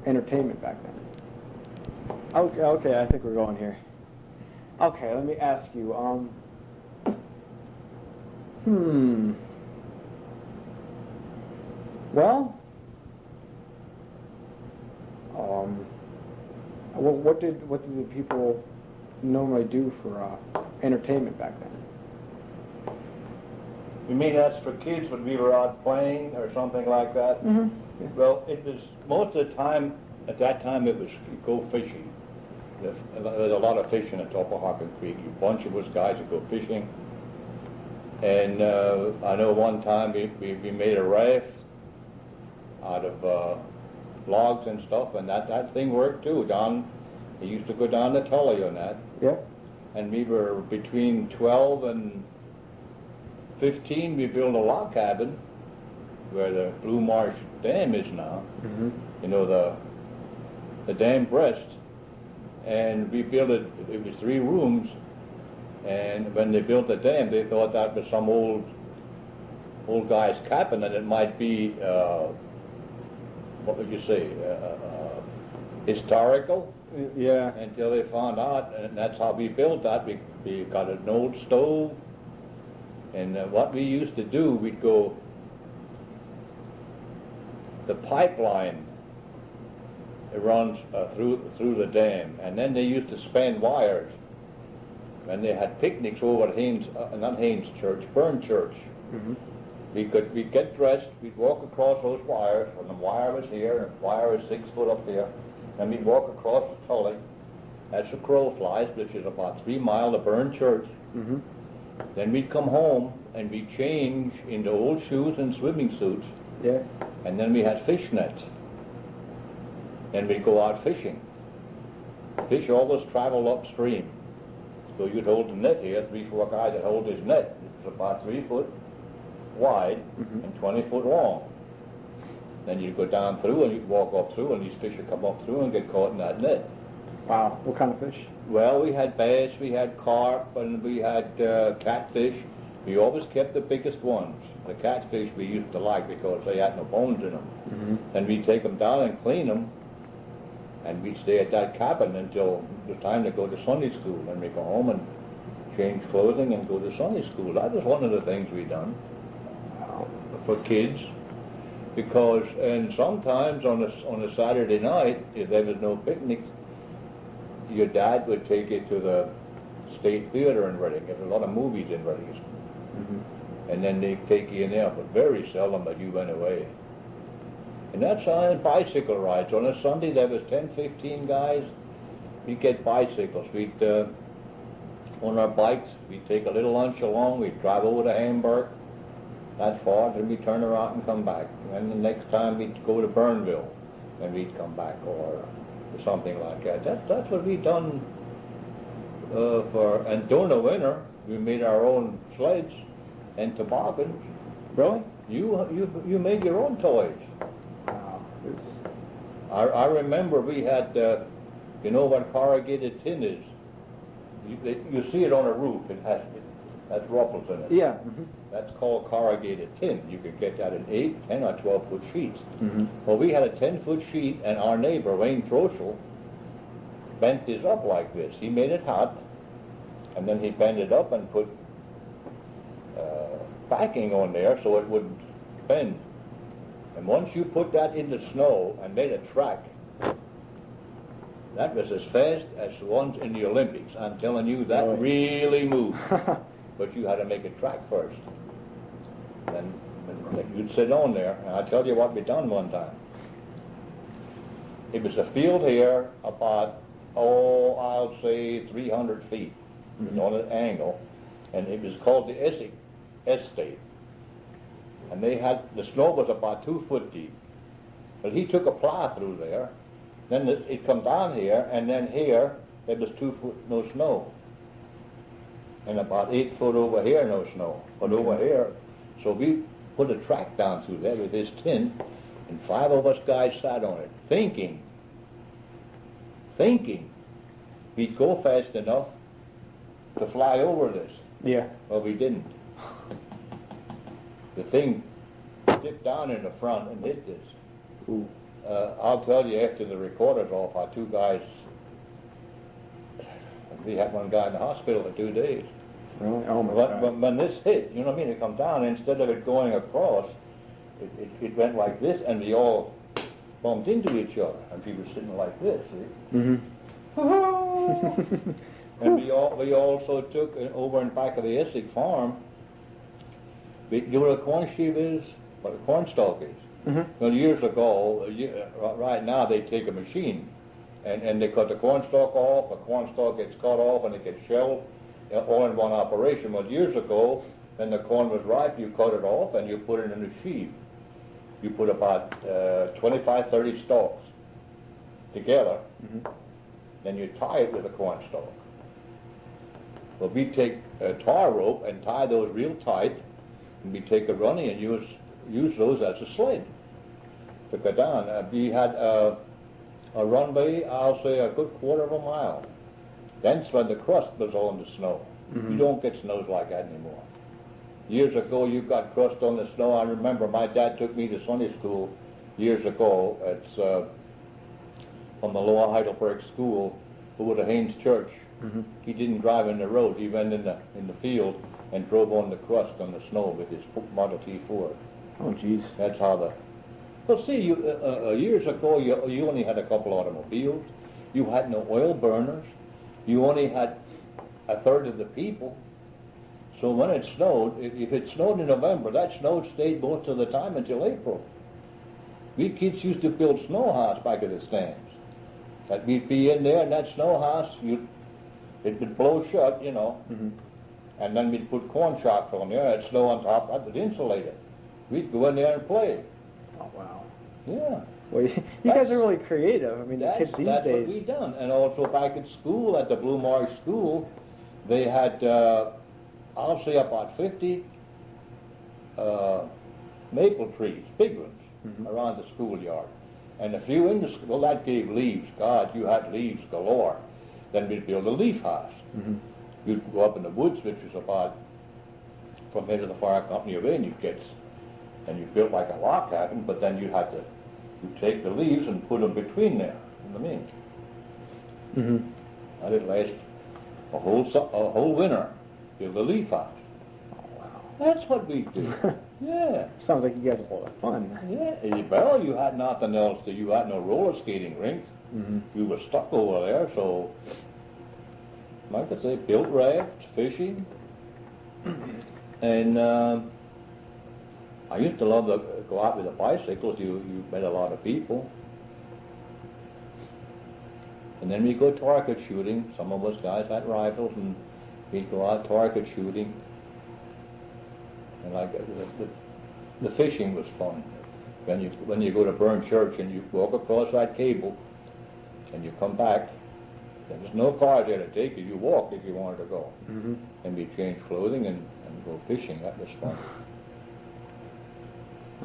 entertainment back then. Okay, I think we're going here. Okay, let me ask you, well, what did the people normally do for entertainment back then? You mean that's for kids when we were out playing or something like that? Mm-hmm. Yeah. Well, it was most of the time. At that time, it was go fishing. There's a lot of fishing at Topahocken Creek. A bunch of us guys would go fishing. And I know one time we made a raft out of logs and stuff, and that thing worked too. They used to go down to Tully on that. Yeah. And we were between 12 and 15. We built a log cabin where the Blue Marsh Dam is now. Mm-hmm. You know, the dam breast. And we built it. It was 3 rooms. And when they built the dam, they thought that was some old guy's cabin, and it might be, what would you say, historical? Yeah. Until they found out, and that's how we built that. We got an old stove, and what we used to do, we'd go, the pipeline, it runs through the dam, and then they used to span wires. When they had picnics over at Burn Church, Mm-hmm. we'd get dressed, we'd walk across those wires, and the wire was here, and the wire was 6 foot up there, and we'd walk across the Tully, as the crow flies, which is about 3 miles to Burn Church. Mm-hmm. Then we'd come home, and we'd change into old shoes and swimming suits, Yeah. and then we had fish nets. Then we'd go out fishing. Fish always travel upstream. So you'd hold the net here, 3, 4 guys that hold this net. It was about 3 foot wide Mm-hmm. and 20 foot long. Then you'd go down through and you'd walk up through, and these fish would come up through and get caught in that net. Wow. What kind of fish? Well, we had bass, we had carp, and we had catfish. We always kept the biggest ones. The catfish we used to like because they had no bones in them. Mm-hmm. Then we'd take them down and clean them, and we'd stay at that cabin until the time to go to Sunday school. Then we'd go home and change clothing and go to Sunday school. That was one of the things we done for kids. Because, and sometimes on a Saturday night, if there was no picnics, your dad would take you to the State Theater in Reading. There's a lot of movies in Reading. Mm-hmm. And then they'd take you in there, but very seldom that you went away. And that's on bicycle rides. On a Sunday, there was 10, 15 guys. We'd get bicycles. We'd, on our bikes, we'd take a little lunch along. We'd drive over to Hamburg, that far, then we'd turn around and come back. And the next time we'd go to Burnville, and we'd come back, or something like that. That's what we done and during the winter, we made our own sleds and toboggans. Really? You made your own toys. Wow. I remember we had, you know what corrugated tin is? You see it on a roof. It has ruffles in it. Yeah. Mm-hmm. That's called corrugated tin. You could get that in 8, 10, or 12-foot sheets. Mm-hmm. Well, we had a 10-foot sheet, and our neighbor, Wayne Troschel, bent this up like this. He made it hot, and then he bent it up and put backing on there so it wouldn't bend. And once you put that in the snow and made a track, that was as fast as the ones in the Olympics. I'm telling you, that really moved. But you had to make a track first. Then you'd sit on there, and I'll tell you what we done one time. It was a field here about, I'll say 300 feet. It was on an angle, and it was called the Estate. And they had, the snow was about 2 foot deep. But he took a plow through there, then it come down here, and then here, there was 2 foot no snow. And about 8 foot over here, no snow. But over here, so we put a track down through there with this tin, and 5 of us guys sat on it, thinking we'd go fast enough to fly over this. Yeah. Well, we didn't. The thing dipped down in the front and hit this. Ooh. I'll tell you, after the recorder's off, our two guys, we had one guy in the hospital for 2 days. Really? Oh my But God. when this hit, you know what I mean, it come down, instead of it going across, it went like this, and we all bumped into each other, and we were sitting like this, see? Mm-hmm. And we also took over in back of the Essex farm. You know what a corn sheaf is? What a corn stalk is? Mm-hmm. Well, years ago, right now they take a machine and they cut the corn stalk off. The corn stalk gets cut off and it gets shelled, all in one operation. Well, years ago, when the corn was ripe, you cut it off and you put it in a sheaf. You put about 25, 30 stalks together, Mm-hmm. then you tie it with a corn stalk. Well, we take a tar rope and tie those real tight, and we take a runny and use those as a sled to go down. We had a runway, I'll say a good quarter of a mile. That's when the crust was on the snow. Mm-hmm. You don't get snows like that anymore. Years ago, you got crust on the snow. I remember my dad took me to Sunday school years ago. It's from the Lower Heidelberg School over to Haynes Church. Mm-hmm. He didn't drive in the road. He went in the field and drove on the crust on the snow with his Model T Ford. Oh, jeez. That's how the. Well, see, years ago, you only had a couple automobiles. You had no oil burners. You only had a third of the people. So when it snowed, if it snowed in November, that snow stayed most of the time until April. We kids used to build snow house back at the stands. That we'd be in there in that snow house, it would blow shut, you know, Mm-hmm. and then we'd put corn shocks on there, and snow on top, that would insulate it. We'd go in there and play. Oh, wow. Yeah. Well, you guys are really creative. I mean, the kids these That's days. what we done. And also back at school, at the Blue Marsh School, they had, I'll say about 50 maple trees, big ones, Mhm. around the schoolyard. And a few in the school, well, that gave leaves. God, you had leaves galore. Then we'd build a leaf house. Mm-hmm. You'd go up in the woods, which was about from here to the fire company of Inn, and you built like a log cabin, but then you take the leaves and put them between there, you know what I mean? Mm-hmm. And it lasts a whole winter, build a leaf house. Oh, wow. That's what we do. Yeah. Sounds like you guys have a lot of fun. Yeah. Well, you had nothing else. You had no roller skating rinks. Mm-hmm. We were stuck over there, so like I say, built rafts, fishing, and I used to love to go out with the bicycles. You met a lot of people. And then we go target shooting. Some of us guys had rifles, and we'd go out target shooting. And like the fishing was fun. When you go to Burn Church and you walk across that cable, and you come back, there's no cars there to take you. You walk if you wanted to go. Mm-hmm. And we change clothing and go fishing. That was fun.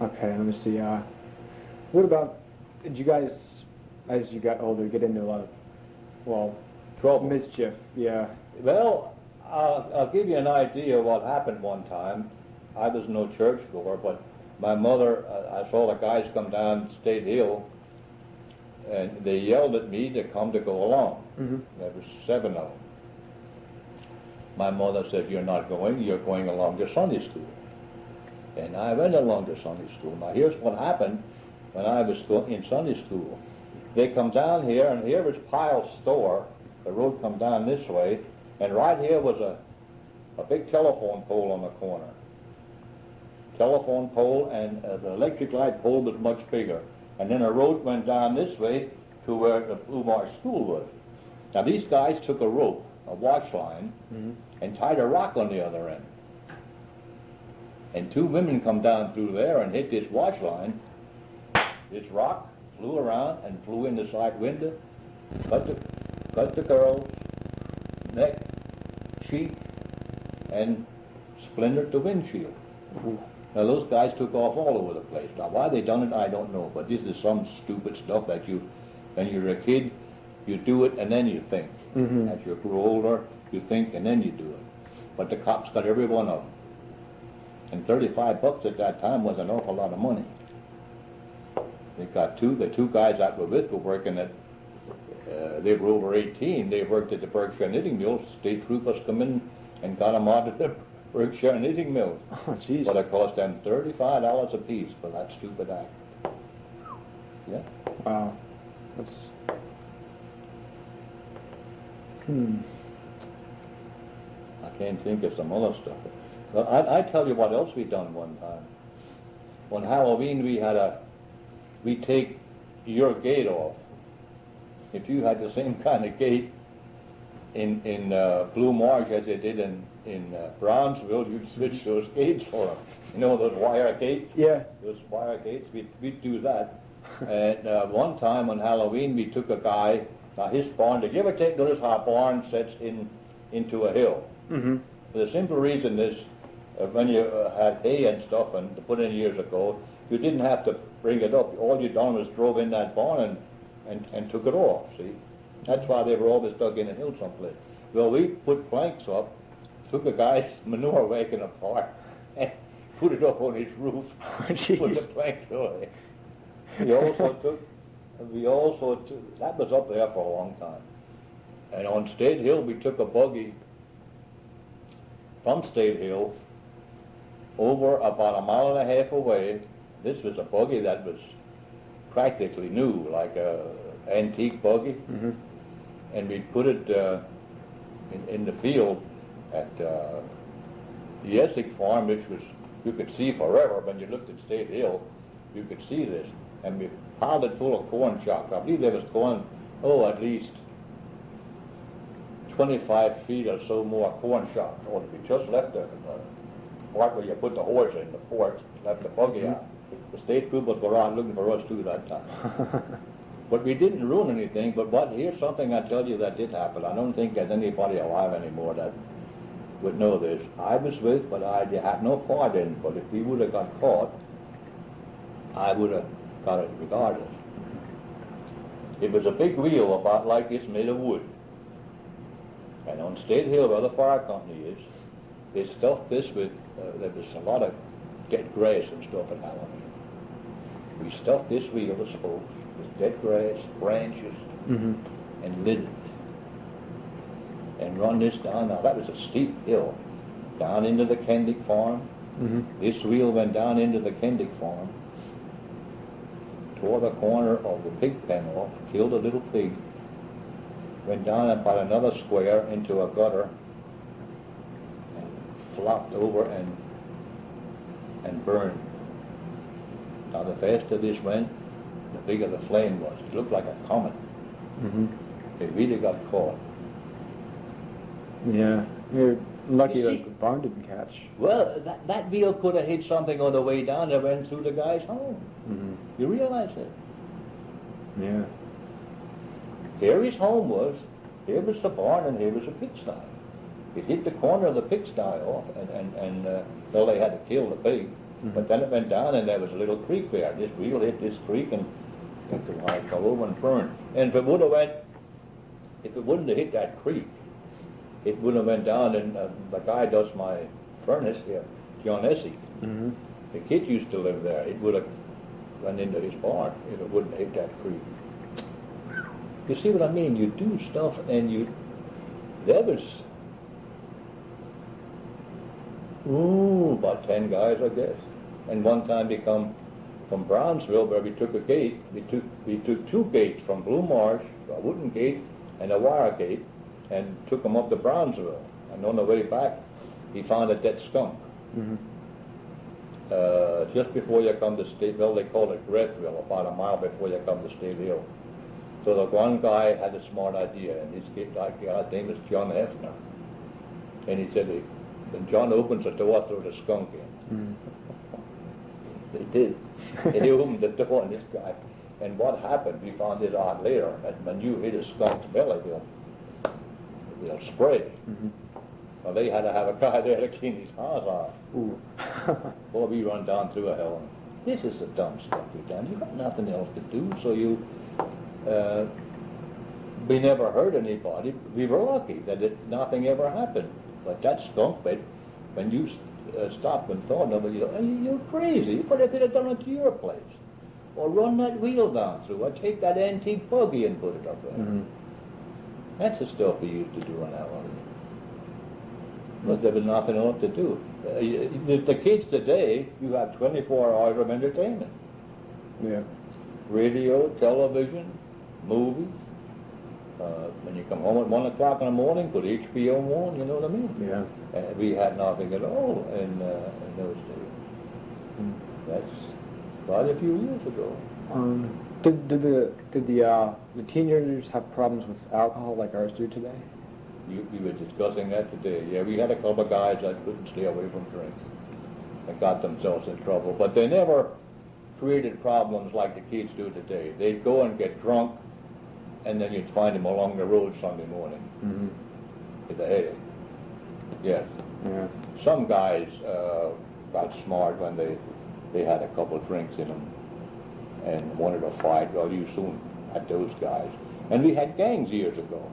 Okay, let me see. What about, did you guys, as you got older, get into a lot of, well, Trouble. mischief? Yeah. Well, I'll give you an idea of what happened one time. I was no churchgoer, but my mother, I saw the guys come down State Hill, and they yelled at me to come to go along. Mm-hmm. There was 7 of them. My mother said, "You're not going, you're going along to Sunday school." And I went along to Sunday school. Now here's what happened when I was in Sunday school. They come down here, and here was Pyle's store. The road come down this way, and right here was a big telephone pole on the corner. Telephone pole, and the electric light pole was much bigger. And then a road went down this way to where the Blue Marsh School was. Now these guys took a rope, a wash line, Mm-hmm. and tied a rock on the other end. And 2 women come down through there and hit this wash line. This rock flew around and flew in the side window, cut the girl's neck, cheek, and splintered the windshield. Ooh. Now those guys took off all over the place. Now why they done it, I don't know. But this is some stupid stuff that when you're a kid, you do it and then you think. Mm-hmm. As you grow older, you think and then you do it. But the cops got every one of them. And $35 at that time was an awful lot of money. The two guys that were with were working at, they were over 18, they worked at the Berkshire knitting mill. State troopers come in and got them out of the Berkshire knitting mill. Oh, jeez. But it cost them $35 a piece for that stupid act. Yeah. Wow. That's... I can't think of some other stuff. But I tell you what else we done one time. On Halloween we take your gate off. If you had the same kind of gate in Blue Marsh as they did in Brownsville, you'd switch those gates for them. You know those wire gates? Yeah. Those wire gates, we'd do that. And one time on Halloween we took a guy, now his barn, did you ever notice how a barn sets into a hill? Mm-hmm. For the simple reason is, when you had hay and stuff and to put in years ago, you didn't have to bring it up. All you done was drove in that barn and took it off, see? That's why they were always dug in a hill someplace. Well, we put planks up, took a guy's manure wagon apart, and put it up on his roof, put the planks away. We also took, that was up there for a long time. And on State Hill, we took a buggy from State Hill over about 1.5 miles away. This was a buggy that was practically new, like a antique buggy. Mm-hmm. And we put it in the field at the Essex farm, which was, you could see forever. When you looked at State Hill, you could see this. And we piled it full of corn shocks. I believe there was corn, at least 25 feet or so more corn shocks. Or we just left the part where you put the horse in, the fort, left the buggy out. The state troopers were out looking for us too that time. But we didn't ruin anything, but here's something I tell you that did happen. I don't think there's anybody alive anymore that would know this. I was with, but I had no part in it. But if we would have got caught, I would have got it regardless. It was a big wheel about like this made of wood. And on State Hill, where the fire company is, they stuffed this with, there was a lot of dead grass and stuff in Halloween. We stuffed this wheel, the spokes, with dead grass, branches, and lid it. And run this down. Now, that was a steep hill, down into the Kendick farm. This wheel went down into the Kendick farm, tore the corner of the pig pen off, killed a little pig, went down about another square into a gutter, and flopped over and burned. Now the faster this went, the bigger the flame was. It looked like a comet. It really got caught. Yeah, you're lucky You that see- the barn didn't catch. Well, that wheel could have hit something on the way down that went through the guy's home. You realize that? Yeah. Here his home was, here was the barn, and here was a pigsty. It hit the corner of the pigsty off, and well, they had to kill the pig. But then it went down, and there was a little creek there. This wheel hit this creek, and it fell over and burned. And if it wouldn't have hit that creek, it would have went down, and the guy does my furnace here, John Essie. The kid used to live there. It would have run into his barn if it wouldn't have hit that creek. You see what I mean? You do stuff, and there was, about 10 guys, I guess. And one time we come from Brownsville, where we took a gate. We took 2 gates from Blue Marsh, a wooden gate and a wire gate, and took them up to Brownsville. And on the way back, he found a dead skunk. Just before you come to State, well, they call it Grethville, about 1 mile before you come to State Hill. So the one guy had a smart idea, and his guy's name is John Hefner. And he said, when John opens the door, throw the skunk in. They did. They opened the door on this guy. And what happened, we found it out later, that when you hit a skunk's belly, they'll spray. Well, they had to have a guy there to clean his hands off. Boy, we run down through a hell. This is the dumb stuff we've done. You've got nothing else to do, so we never hurt anybody. We were lucky that nothing ever happened. But that skunk bit, when you stopped and thought of it, you're crazy. But they could have done it to your place. or run that wheel down through, or take that antique buggy and put it up there. Mm-hmm. That's the stuff we used to do on that one. But there was nothing else to do. The kids today, you have 24 hours of entertainment. Yeah. Radio, television, movies. When you come home at 1 o'clock in the morning, put HBO on, you know what I mean? Yeah. We had nothing at all in those days. Mm. That's quite a few years ago. Did the teenagers have problems with alcohol like ours do today? We were discussing that today. Yeah, we had a couple of guys that couldn't stay away from drinks and got themselves in trouble. But they never created problems like the kids do today. They'd go and get drunk, and then you'd find them along the road Sunday morning Mm-hmm. with a headache. Yes. Yeah. Some guys got smart when they had a couple of drinks in them and wanted to fight. Well, you soon had those guys. And we had gangs years ago.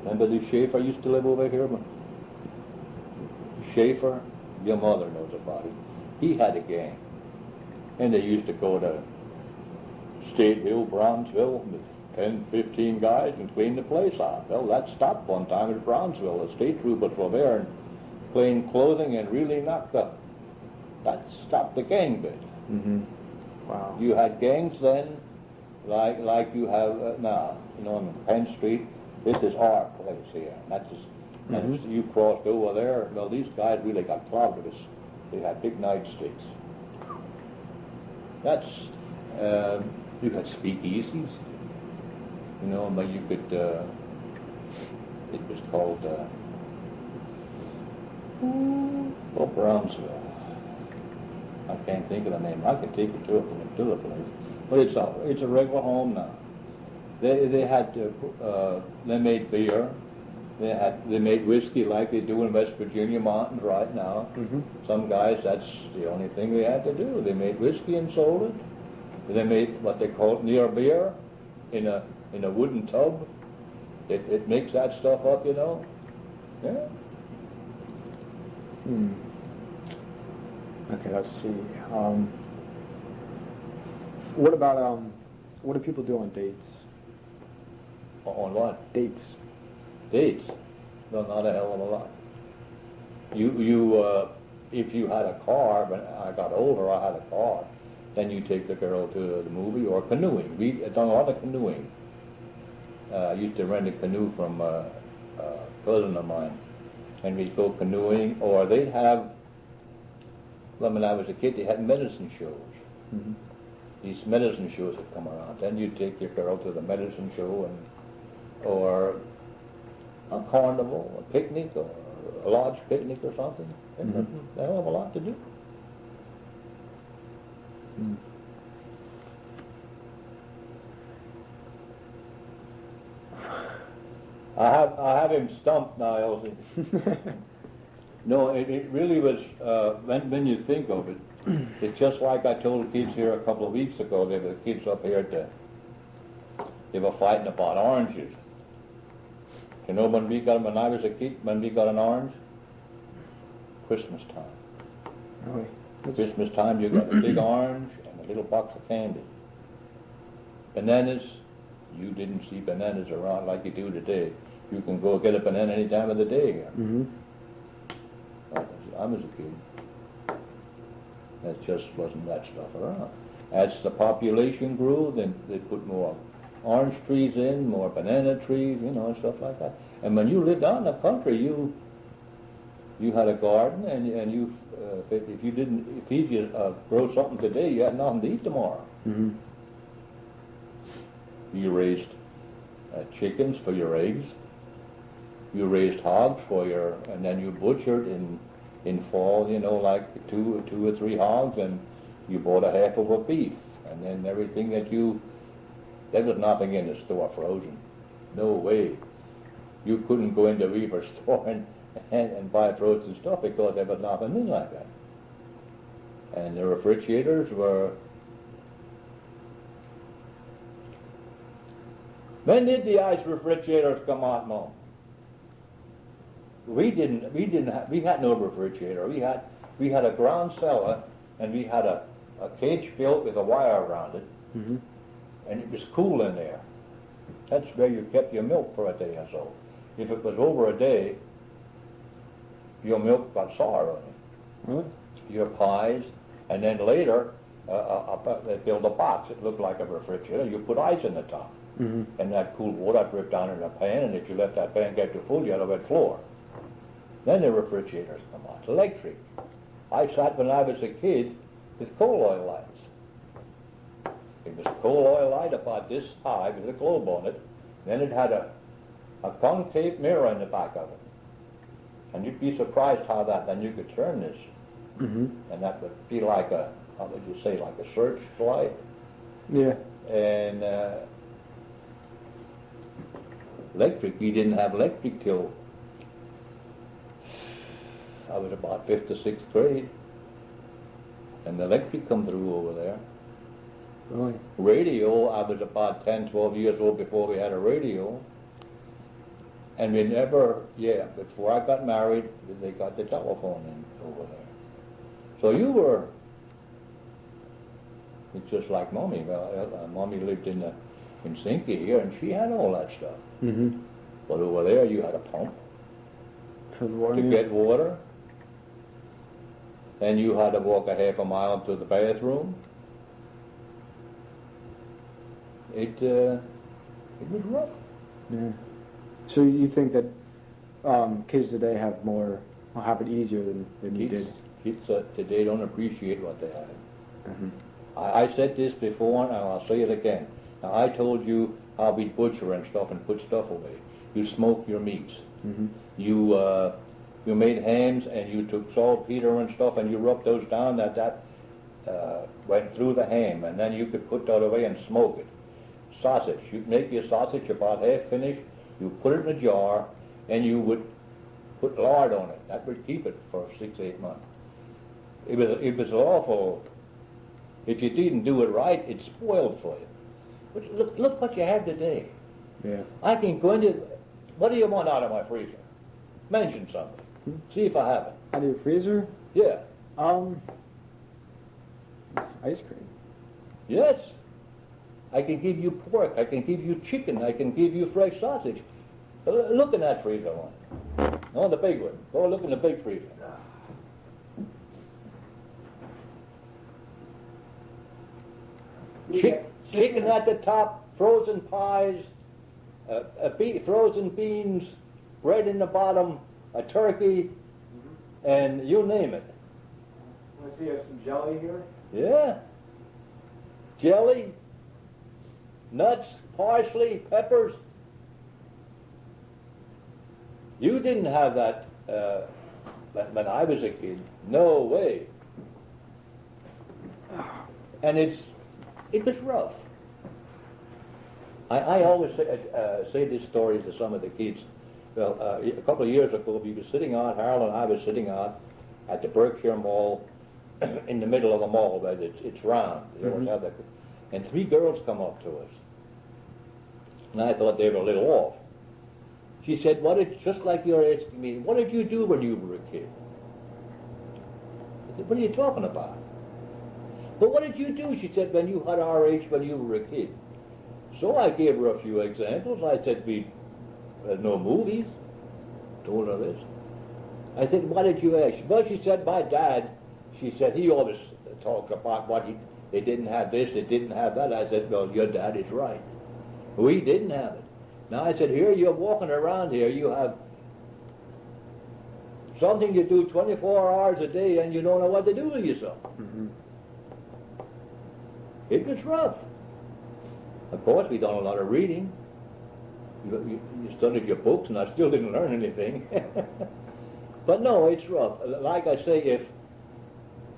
Remember the Schaefer used to live over here? Schaefer, your mother knows about it. He had a gang. And they used to go to State Hill, Brownsville, with 10, 15 guys and clean the place out. Well, that stopped one time at Brownsville. The state troopers were there in plain clothing and really knocked up. That stopped the gang bit. Mm-hmm. Wow. You had gangs then, like you have now. You know, on Penn Street, this is our place here. That's just, and you crossed over there. Well, these guys really got clouded. They had big nightsticks. That's you had speakeasies. You know, but you could. It was called Brownsville. I can't think of the name. I could take you to the place, but it's a regular home now. They had they made beer. They made whiskey like they do in West Virginia mountains right now. Mm-hmm. Some guys, that's the only thing they had to do. They made whiskey and sold it. They made what they called near beer in a wooden tub. It makes that stuff up, you know. Yeah. Hmm. Okay, let's see. What about what do people do on dates? On what? Dates. Dates? No, not a hell of a lot. You if you had a car, when I got older, I had a car, then you take the girl to the movie or canoeing. We had done a lot of canoeing. I used to rent a canoe from a cousin of mine, and we'd go canoeing, or they'd have, well, when I was a kid, they had medicine shows. Mm-hmm. These medicine shows would come around. Then you'd take your girl to the medicine show, or a carnival, a picnic, or a lodge picnic or something. Mm-hmm. They don't have a lot to do. Mm. I have him stumped now, Elsie. No, it really was, when you think of it, it's just like I told the kids here a couple of weeks ago. There were kids up here they were fighting about oranges. You know when when I was a kid, when we got an orange? Christmas time. Really? Christmas time you got a big orange and a little box of candy. Bananas, you didn't see bananas around like you do today. You can go get a banana any time of the day here. Mm-hmm. I was a kid. There just wasn't that stuff around. As the population grew, then they put more orange trees in, more banana trees, you know, stuff like that. And when you lived out in the country, you had a garden, and you if you grow something today, you had nothing to eat tomorrow. Mm-hmm. You raised chickens for your eggs. You raised hogs and then you butchered in fall, you know, like two or three hogs, and you bought a half of a beef, and then everything there was nothing in the store frozen. No way. You couldn't go into Weaver store and buy frozen stuff because there was nothing in like that. And the refrigerators were. When did the ice refrigerators come out, Mom? We had no refrigerator. We had a ground cellar, and we had a a cage built with a wire around it, Mm-hmm. and it was cool in there. That's where you kept your milk for a day or so. If it was over a day, your milk got sour on it. Really? Your pies, and then later, they built a box. It looked like a refrigerator. You put ice in the top. Mm-hmm. And that cool water dripped down in a pan, and if you let that pan get too full, you had a wet floor. Then the refrigerators come on. It's electric. I sat when I was a kid with coal oil lights. It was a coal oil light about this high with a globe on it. Then it had a concave mirror in the back of it. And you'd be surprised how then you could turn this. Mm-hmm. And that would be like a, how would you say, like a searchlight. Yeah. And electric, we didn't have electric till I was about 5th or 6th grade. And the electric come through over there. Really? Radio, I was about 10, 12 years old before we had a radio. And we never, before I got married, they got the telephone in over there. So you were, it's just like Mommy. Mommy lived in Sinky here, and she had all that stuff. Mm-hmm. But over there, you had a pump For the water. to get water. And you had to walk a half a mile to the bathroom. It was rough. Yeah. So you think that kids today have it easier than you did? Kids today don't appreciate what they have. Mm-hmm. I said this before, and I'll say it again. Now, I told you how we butcher and stuff and put stuff away. You smoke your meats. Mm-hmm. You made hams, and you took saltpeter and stuff, and you rubbed those down that went through the ham, and then you could put that away and smoke it. Sausage. You'd make your sausage about half finished. You put it in a jar, and you would put lard on it. That would keep it for 6-8 months. It was awful. If you didn't do it right, it spoiled for you. But look what you have today. Yeah. I can go into, what do you want out of my freezer? Mention something. See if I have it. Out of your freezer? Yeah. It's ice cream. Yes. I can give you pork. I can give you chicken. I can give you fresh sausage. Look in that freezer one. No, the big one. Go look in the big freezer. Chicken at the top, frozen pies, frozen beans, bread in the bottom, a turkey, and you name it. Want to see some jelly here? Yeah. Jelly, nuts, parsley, peppers. You didn't have that when I was a kid. No way. And it was rough. I always say this story to some of the kids. Well, a couple of years ago, we were sitting out, Harold and I were sitting out at the Berkshire Mall, in the middle of the mall, but it's round. They always have that. And 3 girls come up to us. And I thought they were a little off. She said, just like you're asking me, what did you do when you were a kid? I said, what are you talking about? But what did you do, she said, when you had our age, when you were a kid? So I gave her a few examples. I said, we had no movies. Told her this. I said, why did you ask? Well, she said, my dad, she said, he always talked about they didn't have this, they didn't have that. I said, well, your dad is right. We didn't have it. Now I said, here you're walking around here, you have something you do 24 hours a day and you don't know what to do with yourself. Mm-hmm. It was rough. Of course, we done a lot of reading. You studied your books, and I still didn't learn anything. But no, it's rough. Like I say,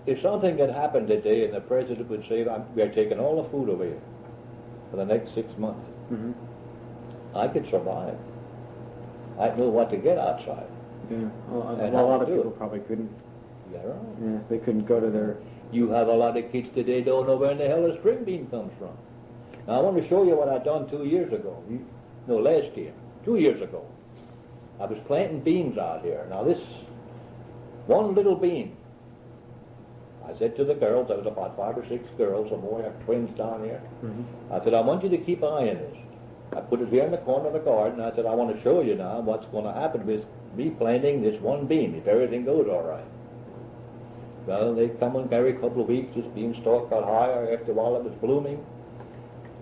if something had happened today and the president would say, we are taking all the food away for the next 6 months, Mm-hmm. I could survive. I'd know what to get outside. Yeah. Well, And a how lot to of do people it. probably couldn't. Yeah, right. Yeah, they couldn't go to their. You have a lot of kids today don't know where in the hell a string bean comes from. Now I want to show you what I done 2 years ago. No, last year. 2 years ago. I was planting beans out here. Now this one little bean, I said to the girls, there was about 5 or 6 girls, some more, I have twins down here. I said, I want you to keep an eye on this. I put it here in the corner of the garden. I said, I want to show you now what's going to happen with me planting this one bean, if everything goes all right. Well, they come and every couple of weeks, this beanstalk got higher. After a while, it was blooming.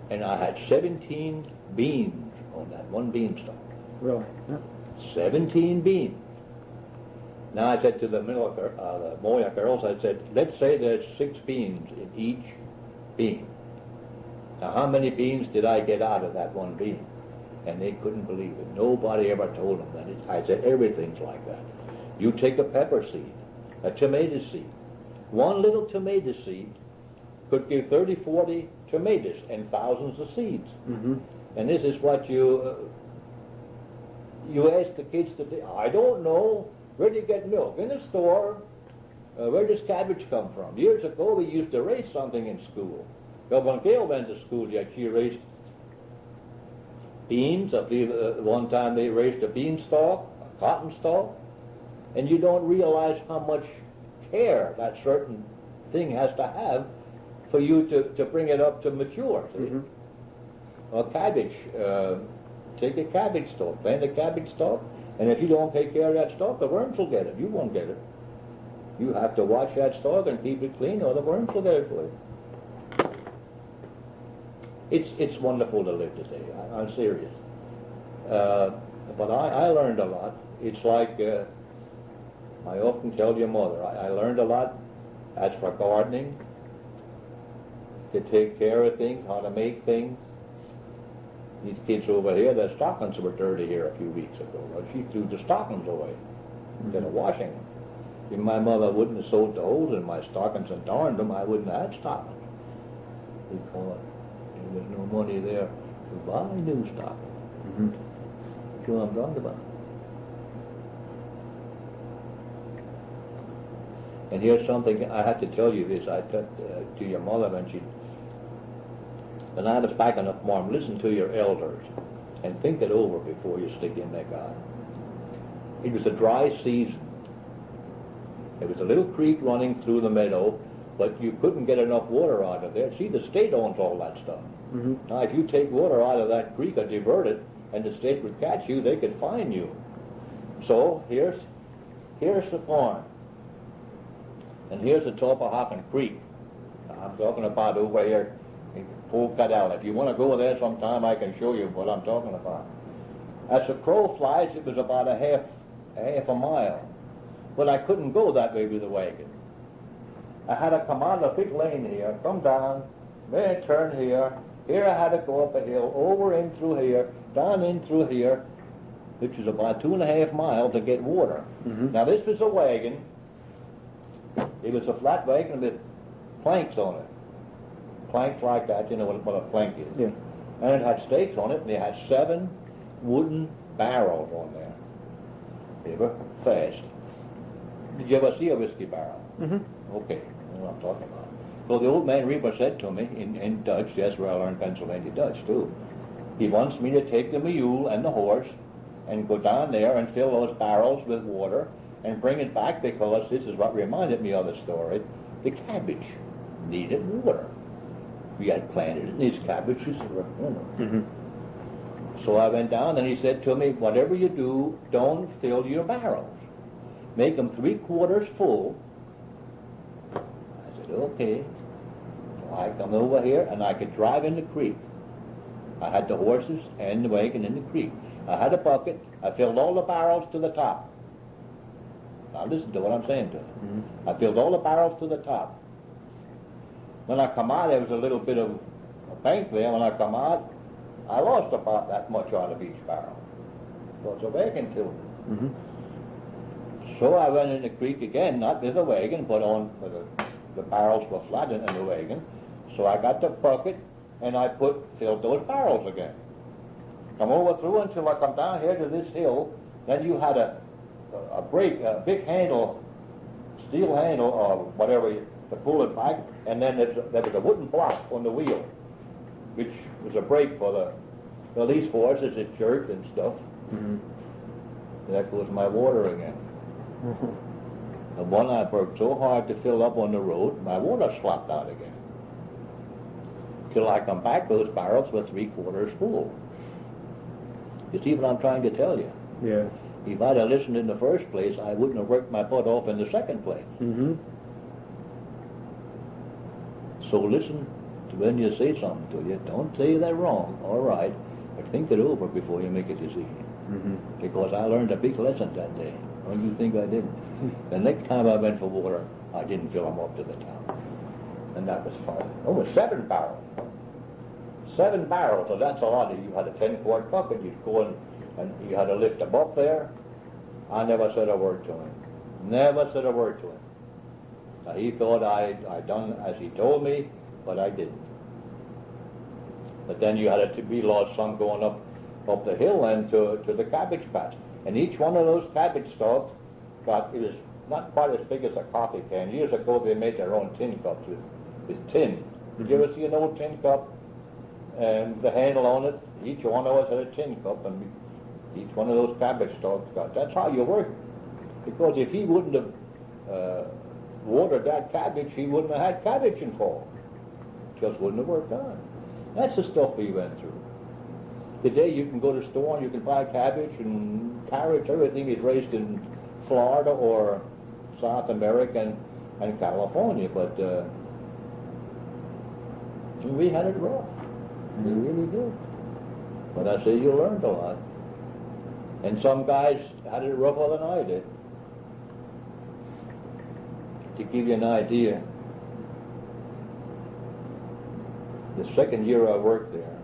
And I had 17 beans on that one beanstalk. Really? 17 beans. Now I said to the Moya girls, I said, let's say there's 6 beans in each bean. Now how many beans did I get out of that one bean? And they couldn't believe it. Nobody ever told them that. I said, everything's like that. You take a pepper seed, a tomato seed. One little tomato seed could give 30, 40 tomatoes and thousands of seeds. And this is what you ask the kids today. I don't know. Where do you get milk? In the store. Where does cabbage come from? Years ago, we used to raise something in school. Well, when Gail went to school, she raised beans. I believe one time they raised a beanstalk, a cotton stalk, and you don't realize how much care that certain thing has to have for you to bring it up to mature. See? Well, cabbage, take a cabbage stalk, plant a cabbage stalk, and if you don't take care of that stalk, the worms will get it. You won't get it. You have to watch that stalk and keep it clean, or the worms will get it for you. It's wonderful to live today. I'm serious. But I learned a lot. It's like I often tell your mother, I learned a lot as for gardening, to take care of things, how to make things. These kids over here, their stockings were dirty here a few weeks ago. Well, she threw the stockings away instead of washing them. If my mother wouldn't have sewed the holes in my stockings and darned them, I wouldn't have had stockings. Because there was no money there to buy new stockings. That's what I'm talking about. And here's something, I have to tell you this, I said to your mother when I was back on the farm, listen to your elders and think it over before you stick in that garden. It was a dry season. There was a little creek running through the meadow, but you couldn't get enough water out of there. See, the state owns all that stuff. Now, if you take water out of that creek or divert it, and the state would catch you, they could fine you. So, here's the farm. And here's the Topahocken Creek. I'm talking about over here in Full Cadell. If you want to go there sometime, I can show you what I'm talking about. As the crow flies, it was about a half a mile. But I couldn't go that way with the wagon. I had to come out of a big lane here, come down, then turn here. Here I had to go up a hill, over in through here, down in through here, which is about 2.5 miles to get water. Now this was a wagon. It was a flat wagon with planks on it. Planks like that, you know what a plank is. Yeah. And it had stakes on it, and they had 7 wooden barrels on there. They were fast. Did you ever see a whiskey barrel? Okay, that's what I'm talking about. So the old man Reaper said to me in Dutch, that's where I learned Pennsylvania Dutch too. He wants me to take the mule and the horse and go down there and fill those barrels with water and bring it back, because this is what reminded me of the story. The cabbage needed water. We had planted it, these cabbages were, So I went down and he said to me, whatever you do, don't fill your barrels. Make them 3/4 full. I said, okay. So I come over here and I could drive in the creek. I had the horses and the wagon in the creek. I had a bucket. I filled all the barrels to the top. Now listen to what I'm saying to you. I filled all the barrels to the top. When I come out, there was a little bit of a bank there. When I come out, I lost about that much out of each barrel. So it's a wagon killed me. So I went in the creek again, not with the wagon, but on where the barrels were flat in the wagon. So I got the bucket and I filled those barrels again. Come over through until I come down here to this hill. Then you had a big handle, steel handle or whatever, to pull it back, and then there was a wooden block on the wheel, which was a brake for these horses that jerked and stuff. There goes my water again. The one I worked so hard to fill up on the road, my water slopped out again. Till I come back, those barrels were 3/4 full. You see what I'm trying to tell you? Yeah. If I'd have listened in the first place, I wouldn't have worked my butt off in the second place. Mm-hmm. So listen to when you say something to you. Don't say they're wrong, all right, but think it over before you make a decision. Mm-hmm. Because I learned a big lesson that day. Don't you think I didn't? The next time I went for water, I didn't fill them up to the top. And that was fine. Oh, 7 barrels. 7 barrels, so that's a lot. You had a 10-quart bucket, you'd go in, and you had to lift them up there. I never said a word to him. Never said a word to him. Now, he thought I'd done as he told me, but I didn't. But then you had to be lost some going up the hill and to the cabbage patch. And each one of those cabbage stalks it was not quite as big as a coffee can. Years ago they made their own tin cups with tin. Did you ever see an old tin cup? And the handle on it, each one of us had a tin cup, and each one of those cabbage stalks that's how you work. Because if he wouldn't have watered that cabbage, he wouldn't have had cabbage in fall. Just wouldn't have worked on. That's the stuff we went through. Today you can go to the store and you can buy cabbage and carrots, everything is raised in Florida or South America and California, but we had it rough. We really did. But I say you learned a lot. And some guys had it rougher than I did. To give you an idea, the second year I worked there,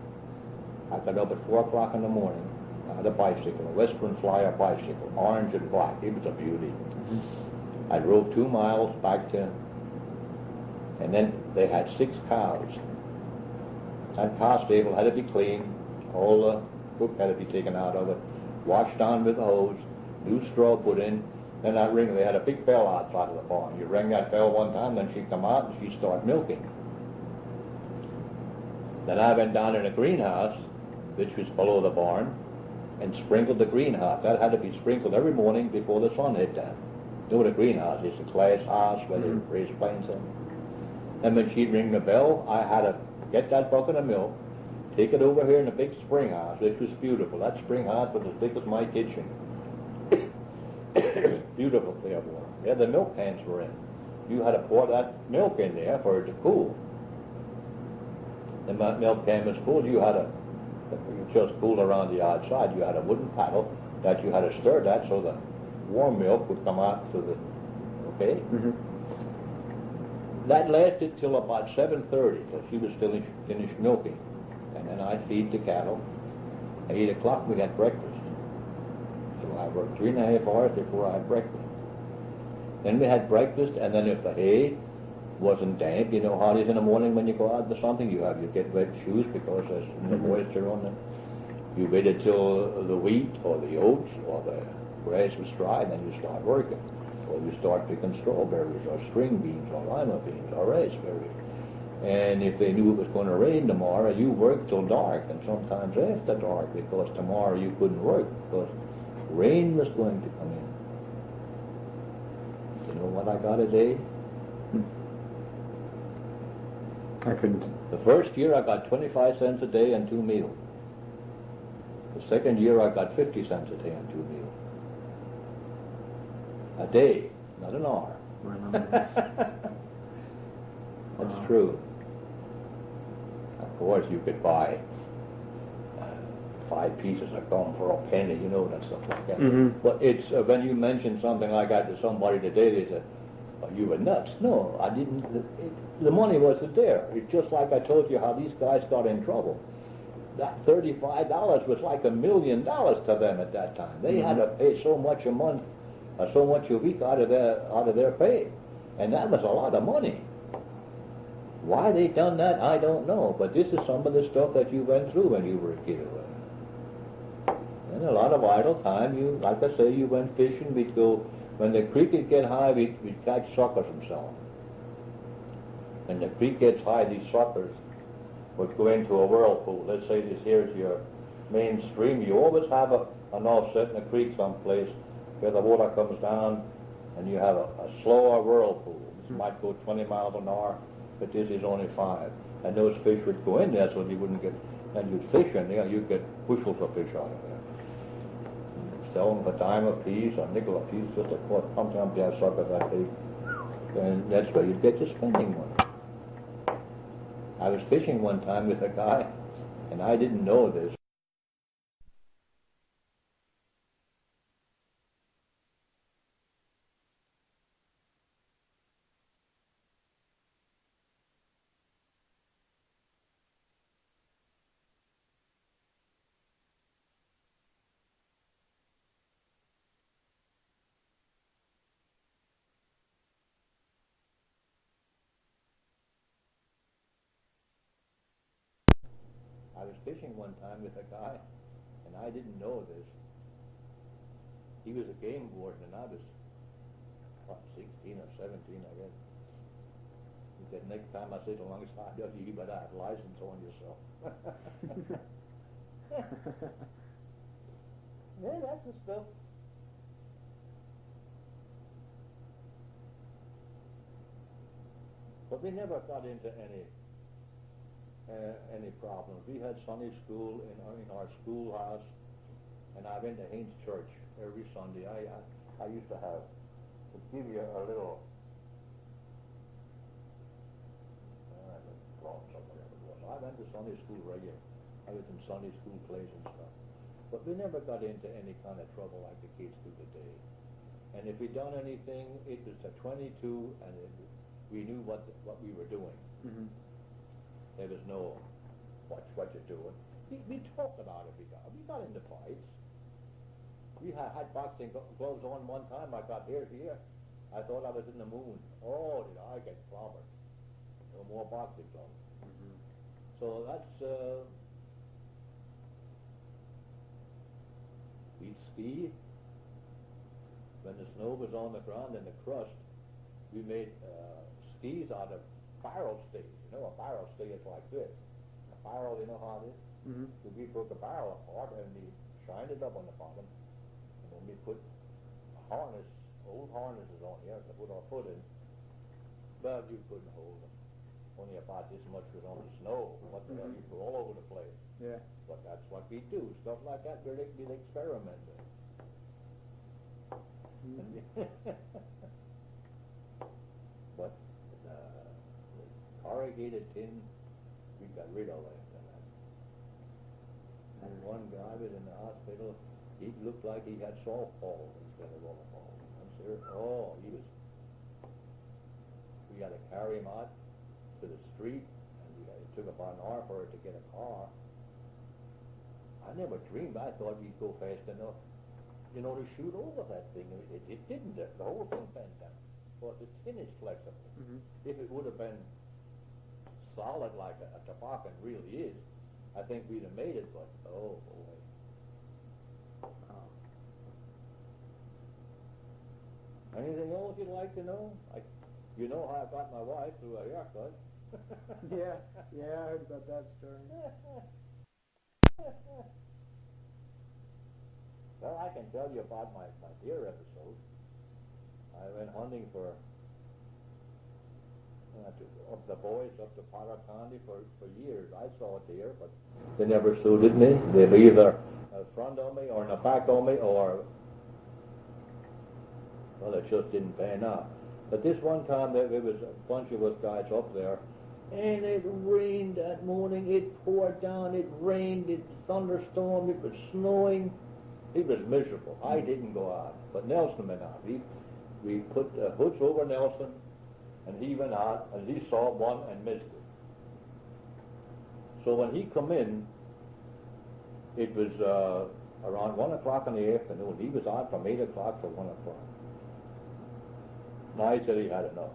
I got up at 4 o'clock in the morning. I had a bicycle, a Western Flyer bicycle, orange and black. It was a beauty. Mm-hmm. I drove 2 miles back to, and then they had 6 cows. That cow stable had to be cleaned. All the poop had to be taken out of it, washed down with a hose, new straw put in. Then that ring, they had a big bell outside of the barn. You rang that bell one time, then she'd come out and she'd start milking. Then I went down in a greenhouse, which was below the barn, and sprinkled the greenhouse. That had to be sprinkled every morning before the sun hit down. You know what a greenhouse is, a glass house where they raise plants in. And when she'd ring the bell, I had to get that bucket of milk, take it over here in a big spring house, which was beautiful. That spring house was as big as my kitchen. Beautiful clear water. Yeah, the milk cans were in. You had to pour that milk in there for it to cool. And that milk can was cool. You just cooled around the outside. You had a wooden paddle that you had to stir that so the warm milk would come out to the, okay? Mm-hmm. That lasted till about 7:30, till she was finished milking. And then I'd feed the cattle. At 8 o'clock we had breakfast. So I worked 3.5 hours before I had breakfast. Then we had breakfast, and then if the hay wasn't damp, you know how it is in the morning when you go out to something, you get wet shoes because there's no moisture on them. You waited till the wheat or the oats or the grass was dry, then you start working. Or you start picking strawberries or string beans or lima beans or raspberries. And if they knew it was going to rain tomorrow, you worked till dark and sometimes after dark because tomorrow you couldn't work because rain was going to come in. You know what I got a day? I couldn't. The first year I got 25 cents a day and 2 meals. The second year I got 50 cents a day and 2 meals. A day, not an hour. That's true. Of course, you could buy 5 pieces of gum for a penny, you know, that stuff like that. Mm-hmm. But it's when you mention something like that to somebody today, they say, "Oh, you were nuts." No, I didn't. The money wasn't there. It's just like I told you how these guys got in trouble. That $35 was like $1 million to them at that time. They had to pay so much a month, or so much a week out of their pay, and that was a lot of money. Why they done that, I don't know. But this is some of the stuff that you went through when you were a kid. And a lot of idle time. You, like I say, you went fishing. We'd go when the creek would get high. We'd catch suckers and so on. When the creek gets high, these suckers would go into a whirlpool. Let's say this here is your main stream. You always have an offset in a creek someplace where the water comes down and you have a slower whirlpool. This might go 20 miles an hour, but this is only 5. And those fish would go in there so you wouldn't get, and you'd fish in there, you'd get bushels of fish out of there. Sell them for a dime a piece, or a nickel a piece, just a foot. Sometimes you have suckers that big. And that's where you'd get your spending money. I was fishing one time with a guy, and I didn't know this. I was fishing one time with a guy, and I didn't know this. He was a game warden, and I was, 16 or 17, I guess. He said, next time I sit alongside of you, you better have license on yourself. Yeah, that's the stuff. But we never got into any problems. We had Sunday school in our schoolhouse, and I went to Haynes Church every Sunday. I used to have, to give you a little, I went to Sunday school regular. I was in Sunday school plays and stuff. But we never got into any kind of trouble like the kids do today. And if we done anything, it was a 22, and we knew what we were doing. Mm-hmm. There was no, what you're doing. We talked about it. We got into fights. We had boxing gloves on one time. I got here. I thought I was in the moon. Oh, did I get clobbered? No more boxing gloves. Mm-hmm. So that's, we'd ski. When the snow was on the ground and the crust, we made skis out of barrel stays. You know, a barrel stay is like this. A barrel, you know how it is? Mm-hmm. So we broke a barrel apart and we shined it up on the bottom. And then we put old harnesses on here to put our foot in. But you couldn't hold them. Only about this much was on the snow. What the hell, you go all over the place. Yeah. But that's what we do. Stuff like that, we'll experiment with. Mm-hmm. But corrugated tin, we got rid of it. And one guy was in the hospital, he looked like he had softball instead of rollerball. I'm serious. Oh, we had to carry him out to the street, and it took about an hour for it to get a car. I never dreamed, I thought we'd go fast enough, to shoot over that thing. It didn't, the whole thing bent down. But the tin is flexible. Mm-hmm. If it would have been solid like a toboggan really is, I think we'd have made it, but oh boy. Anything else you'd like to know? You know how I got my wife through a haircut. Yeah, I heard about that story. Well, I can tell you about my deer episode. I went hunting for the boys up to Berks County for years. I saw a deer, but they never suited me. They'd be either in front of me or in the back of me, or well, it just didn't pan out. But this one time, there was a bunch of us guys up there, and it rained that morning. It poured down. It rained. It thunderstormed. It was snowing. It was miserable. I didn't go out, but Nelson went out. We put hoods over Nelson, and he went out, and he saw one and missed it. So when he come in, it was around 1 o'clock in the afternoon. He was out from 8 o'clock to 1 o'clock. Now he said he had enough.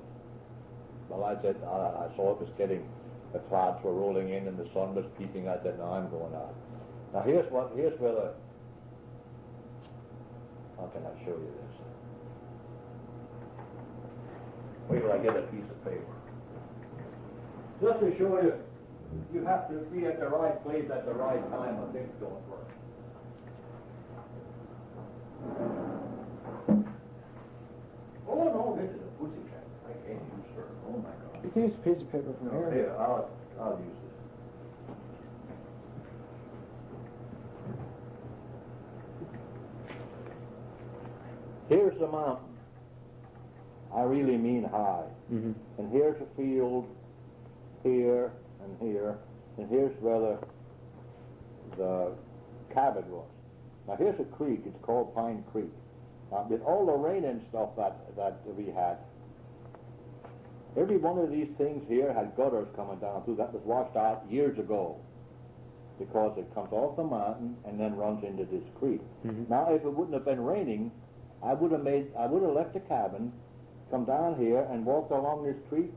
Well, I said, I saw it was getting, the clouds were rolling in and the sun was peeping. I said, no, I'm going out. Now here's where how can I show you this? Wait till I get a piece of paper. Just to show you, you have to be at the right place at the right time when things don't work. Use a piece of paper from here. Here, I'll use this. Here's the mountain. I really mean high. Mm-hmm. And here's a field here and here, and here's where the cabin was. Now here's a creek, it's called Pine Creek. Now with all the rain and stuff that we had, every one of these things here had gutters coming down through that was washed out years ago because it comes off the mountain and then runs into this creek. Mm-hmm. Now if it wouldn't have been raining, I would have left the cabin, come down here and walked along this creek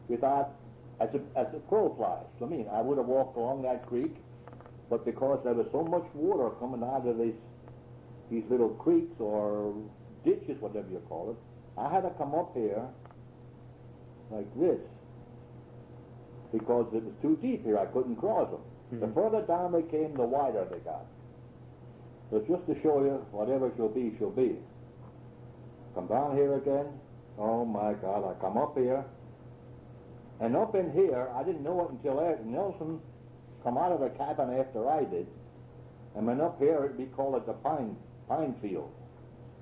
without, as a crow flies. I mean, I would have walked along that creek, but because there was so much water coming out of these little creeks or ditches, whatever you call it, I had to come up here like this because it was too deep here. I couldn't cross them. Mm-hmm. The further down they came, the wider they got. So just to show you, whatever shall be, shall be. Come down here again. Oh my God, I come up here. And up in here, I didn't know it until Nelson come out of the cabin after I did. And went up here, we call it the pine field.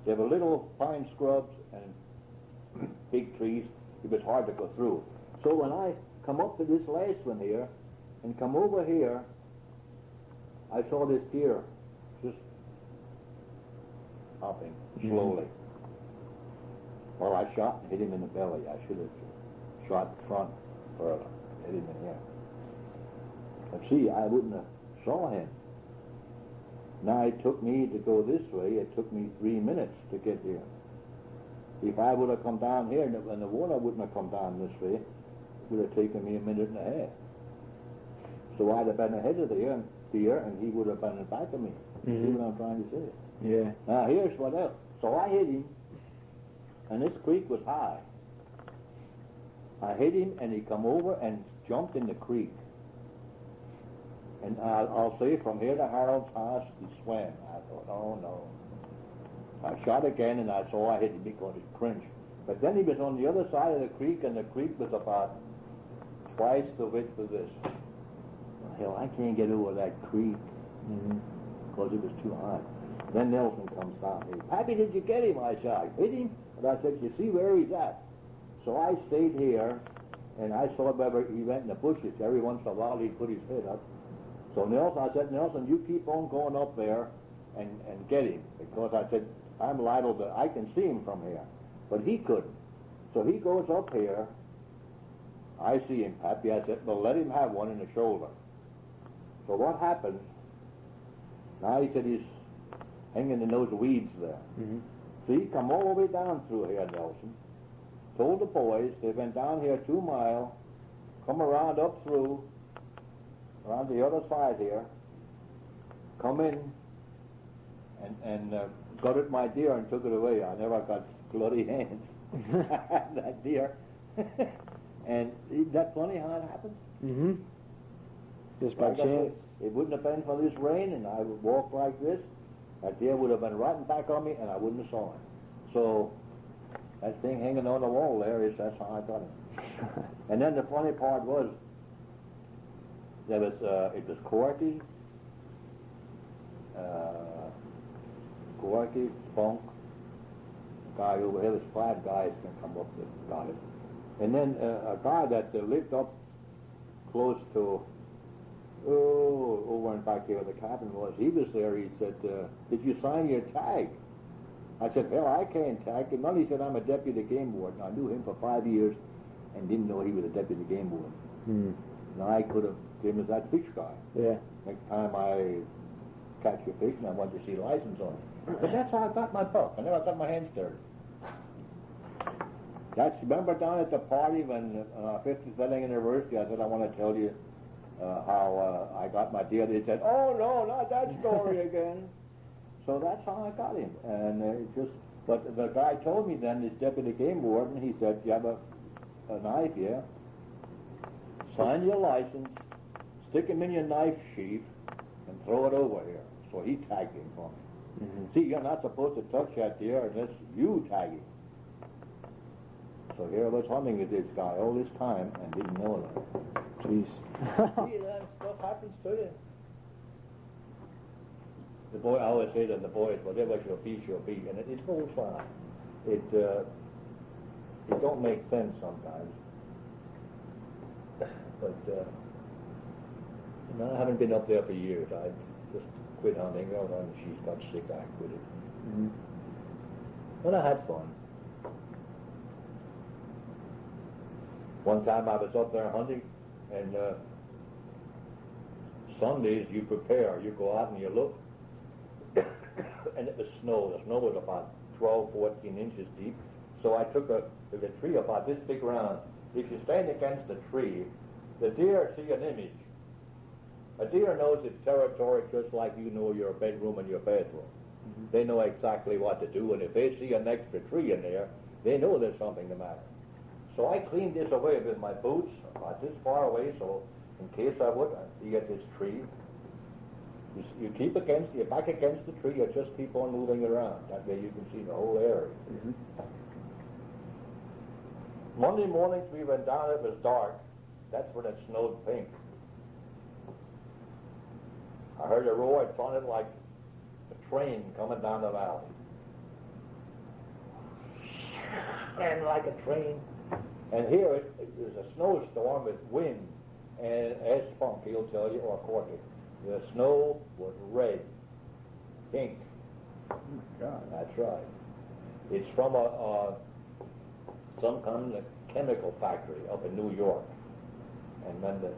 There were little pine scrubs and big trees. It was hard to go through. So when I come up to this last one here, and come over here, I saw this deer just hopping slowly. Mm-hmm. Well, I shot and hit him in the belly. I should have shot front further, hit him in here. But see, I wouldn't have saw him. Now it took me to go this way, it took me 3 minutes to get here. If I would have come down here and the water wouldn't have come down this way, it would have taken me 1.5 minutes. So I'd have been ahead of the deer and he would have been in back of me. Mm-hmm. See what I'm trying to say? Yeah. Now here's what else. So I hit him, and this creek was high. I hit him and he come over and jumped in the creek. And I'll say from here to Harold's house, he swam. I thought, oh no. I shot again and I saw I hit him because he cringed. But then he was on the other side of the creek and the creek was about twice the width of this. Hell, I can't get over that creek because it was too high. Then Nelson comes down here. Pappy, did you get him? I said, I hit him. And I said, you see where he's at? So I stayed here and I saw whether he went in the bushes. Every once in a while he'd put his head up. So Nelson, I said, Nelson, you keep on going up there and get him. Because I said, I'm liable to, I can see him from here. But he couldn't. So he goes up here. I see him, Pappy. I said, well, let him have one in the shoulder. So what happened, now he said he's hanging in those weeds there. Mm-hmm. So he come all the way down through here, Nelson. Told the boys, they went down here 2 miles, come around up through, around the other side here, come in and gutted my deer and took it away. I never got bloody hands. That deer. And isn't that funny how it happened? Mm-hmm. Just by Like I said, chance. it wouldn't have been for this rain and I would walk like this. That deer would have been right back on me and I wouldn't have saw him. So that thing hanging on the wall there that's how I got him. And then the funny part was, there was it was Corky, Spunk, guy over here. There's 5 guys can come up that got it. And then a guy that lived up close to, over and back here where the cabin was, he was there. He said, did you sign your tag? I said, hell, I can't tag him. He said, I'm a deputy game warden. I knew him for 5 years and didn't know he was a deputy game warden. Mm. Now I could have given as that fish guy. Yeah. Next time I catch a fish and I want to see license on it. But that's how I got my buck. I never got my hands dirty. Remember down at the party when 50th wedding anniversary, I said, I want to tell you how I got my deer. They said, oh no, not that story again. So that's how I got him. And but the guy told me then, this deputy game warden, he said, you have a knife here, sign your license, stick him in your knife sheath, and throw it over here. So he tagged him for me. Mm-hmm. See, you're not supposed to touch that deer unless you tag him. So here I was hunting with this guy all this time and didn't know that. Jeez. See, that stuff happens to you. The boy, I always say to the boys, whatever shall be, and it goes fine. It don't make sense sometimes. But, I haven't been up there for years. I just quit hunting. And she's got sick, I quit it. Mm-hmm. But I had fun. One time I was up there hunting, and Sundays you prepare. You go out and you look, and it was snow. The snow was about 12, 14 inches deep. So I took a tree about this big round. If you stand against the tree, the deer see an image. A deer knows its territory just like you know your bedroom and your bathroom. Mm-hmm. They know exactly what to do, and if they see an extra tree in there, they know there's something the matter. So I cleaned this away with my boots, about this far away, so in case I would, you get this tree. You keep you're back against the tree, you just keep on moving around. That way you can see the whole area. Mm-hmm. Monday mornings we went down, it was dark. That's when it snowed pink. I heard a roar, it sounded like a train coming down the valley. And like a train. And here it was a snowstorm with wind. And as Spunk, he'll tell you, or Corky, the snow was red, pink. Oh my God. That's right. It's from some kind of chemical factory up in New York. And when the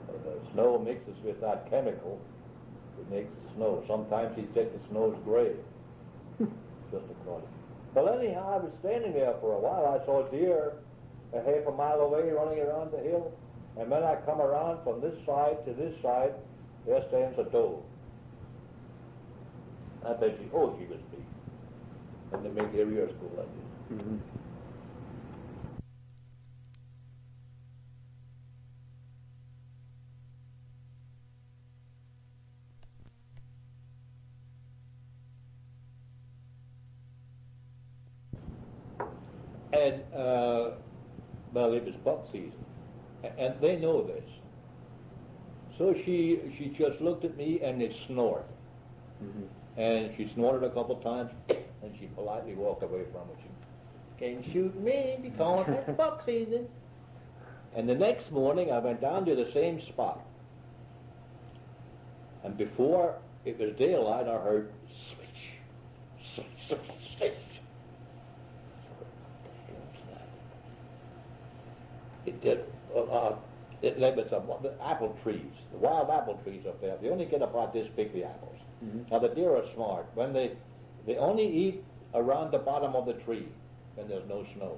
snow mixes with that chemical, it makes the snow. Sometimes he said the snow's gray. Just a color. Well, anyhow, I was standing there for a while. I saw deer a half a mile away running around the hill. And when I come around from this side to this side, there stands a doe. I bet you, she was big. And they make their ears go like this. Mm-hmm. And, well, it was buck season, and they know this. So she just looked at me and it snorted. Mm-hmm. And she snorted a couple times, and she politely walked away from it. She can't shoot me because it's buck season. And the next morning I went down to the same spot. And before it was daylight, I heard swish, swish, swish, swish. It did. There was some apple trees, the wild apple trees up there. They only get about this big, the apples. Mm-hmm. Now the deer are smart. When they only eat around the bottom of the tree when there's no snow.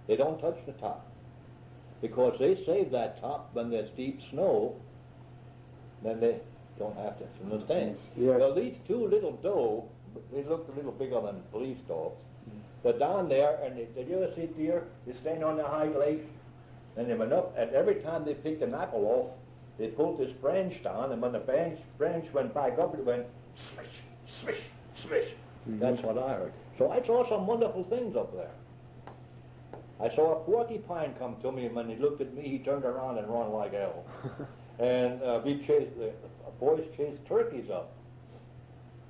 They don't touch the top because they save that top when there's deep snow. Then they don't have to. Understand? Yeah. Well, these two little doe, they looked a little bigger than police dogs. Mm-hmm. They're down there, and did you ever see deer? They stand on their hind legs. And they went up, and every time they picked an apple off, they pulled this branch down, and when the branch went back up, it went swish, swish, swish. Mm-hmm. That's what I heard. So I saw some wonderful things up there. I saw a porcupine come to me, and when he looked at me, he turned around and ran like hell. And the boys chased turkeys up.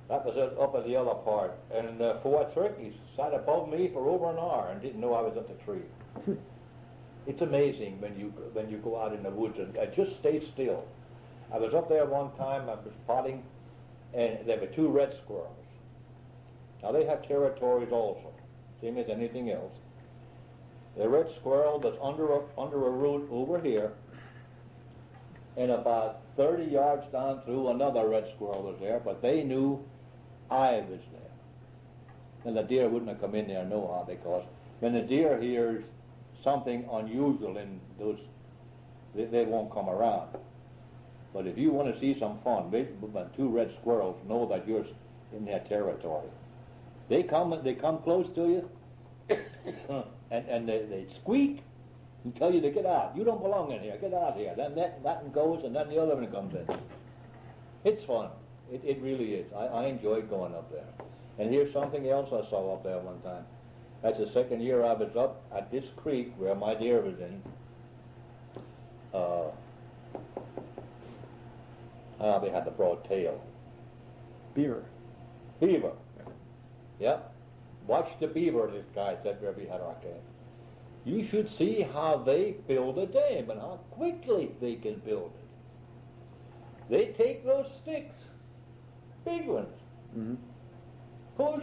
That was up at the other part. And 4 turkeys sat above me for over an hour and didn't know I was at the tree. It's amazing when you go out in the woods and just stay still. I was up there one time, I was potting, and there were 2 red squirrels. Now they have territories also, same as anything else. The red squirrel was under a root over here, and about 30 yards down through another red squirrel was there, but they knew I was there. And the deer wouldn't have come in there nohow, because when the deer hears something unusual in those, they won't come around. But if you want to see some fun, when 2 red squirrels know that you're in their territory, they come close to you, and they squeak and tell you to get out. You don't belong in here. Get out here. Then that one goes, and then the other one comes in. It's fun. It really is. I enjoyed going up there. And here's something else I saw up there one time. That's the second year I was up at this creek where my deer was in. They had the broad tail. Beaver. Beaver. Yep. Watch the beaver, this guy said where we had our camp. You should see how they build a dam and how quickly they can build it. They take those sticks, big ones, Mm-hmm. push,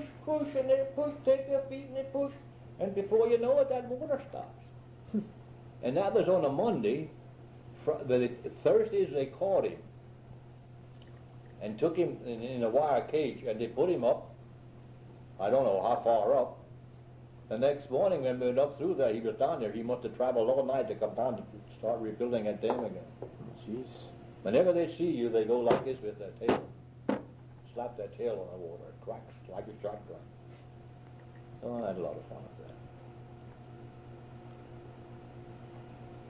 and they push, take their feet and they push, and before you know it, that water stops. And that was on a Monday. The Thursdays they caught him and took him in a wire cage, and they put him up, I don't know how far up. The next morning when we went up through there, he was down there. He must have traveled all night to come down to start rebuilding that dam again. Jeez. Whenever they see you, they go like this with their tail. Slap their tail on the water. It cracks like a shotgun. Oh, I had a lot of fun with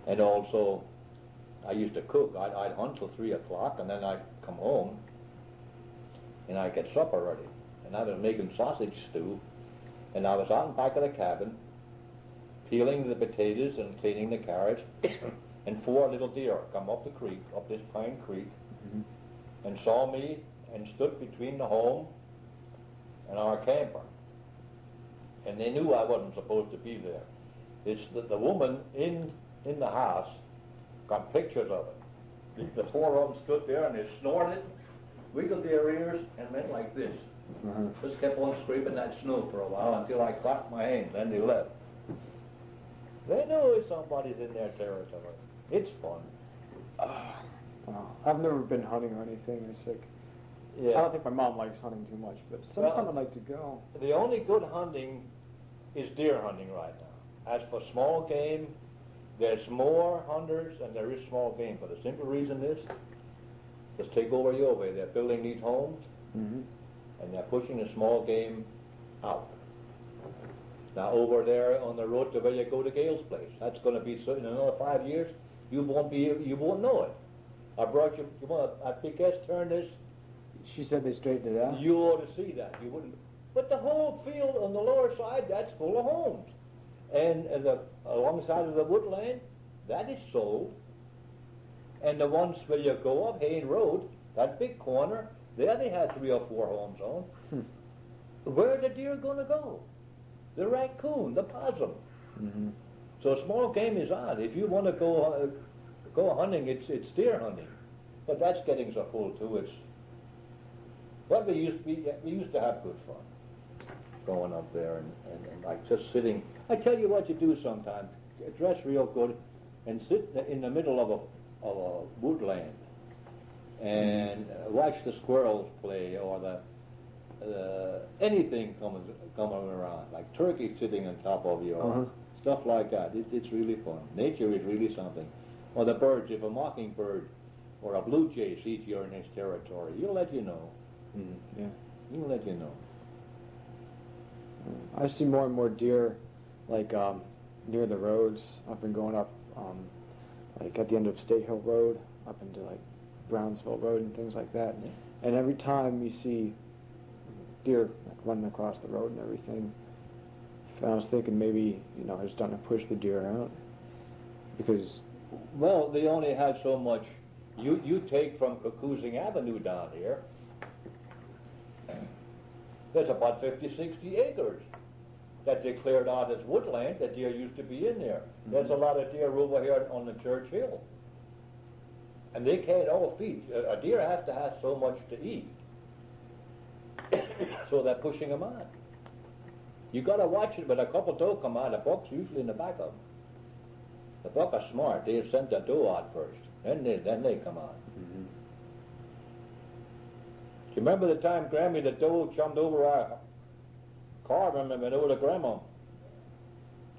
that. And also, I used to cook. I'd hunt till 3 o'clock, and then I'd come home, and I'd get supper ready. And I was making sausage stew, and I was out in back of the cabin, peeling the potatoes and cleaning the carrots, and 4 little deer come up the creek, up this Pine Creek, Mm-hmm. and saw me and stood between the home and our camper. And they knew I wasn't supposed to be there. It's the woman in the house got pictures of it. The 4 of them stood there and they snorted, wiggled their ears, and went like this. Uh-huh. Just kept on scraping that snow for a while until I clapped my hands, then they left. They know somebody's in their territory. It's fun. Wow. I've never been hunting or anything. It's like, Yeah. I don't think my mom likes hunting too much, but sometime Well, I'd like to go. The only good hunting is deer hunting right now. As for small game, there's more hunters than there is small game. For the simple reason is, let's take over your way. They're building these homes, Mm-hmm. and they're pushing the small game out. Now over there on the road to where you go to Gale's place, that's going to be so in another 5 years. You won't know it. I brought you want a big S turn this. She said they straightened it out. You ought to see that. You wouldn't. But the whole field on the lower side, that's full of homes. And the alongside of the woodland, that is sold. And the ones where you go up Hayne Road, that big corner, there they had 3 or 4 homes on. Where are the deer going to go? The raccoon, the possum. Mm-hmm. So small game is odd. If you want to go hunting, it's deer hunting. But that's getting so full too. It's what we used to have good fun going up there and like just sitting. I tell you what you do sometimes. Dress real good and sit in the middle of a woodland and watch the squirrels play or the anything coming around, like turkey sitting on top of you or Uh-huh. stuff like that. It's really fun. Nature is really something. Or the birds, if a mockingbird or a blue jay sees you're in his territory, he'll let you know. Mm-hmm. Yeah. He'll let you know. I see more and more deer, like near the roads. I've been going up, like at the end of State Hill Road, up into like Brownsville Road and things like that. Yeah. And every time you see deer like running across the road and everything, I was thinking maybe they're starting to push the deer out because. Well, they only have so much. You take from Cuckoosing Avenue down here, there's about 50, 60 acres that they cleared out as woodland that deer used to be in there. Mm-hmm. There's a lot of deer over here on the Church Hill. And they can't all feed. A deer has to have so much to eat. So they're pushing them out. You got to watch it when a couple doe come out. The buck's usually in the back of them. The buck are smart. They send the doe out first. Then they come out. Mm-hmm. Do you remember the time Grammy the doe jumped over our car? Remember over the grandma?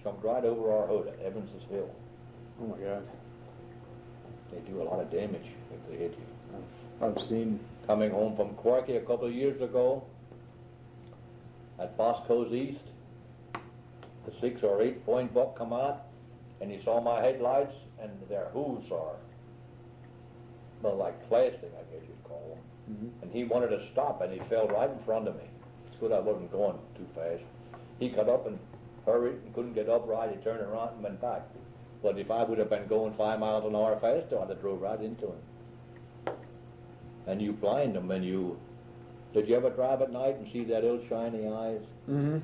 Jumped right over our hood at Evans's Hill. Oh my God. They do a lot of damage if they hit you. I've seen. Coming home from Corky a couple of years ago, at Bosco's East, the 6 or 8 point buck come out, and he saw my headlights, and their hooves are, well, like plastic, I guess you'd call them. Mm-hmm. And he wanted to stop, and he fell right in front of me. It's good I wasn't going too fast. He got up and hurried and couldn't get upright, he turned around and went back. But if I would have been going 5 miles an hour faster, I'd have drove right into him. And you blind them when you... Did you ever drive at night and see their little shiny eyes? Mm-hmm.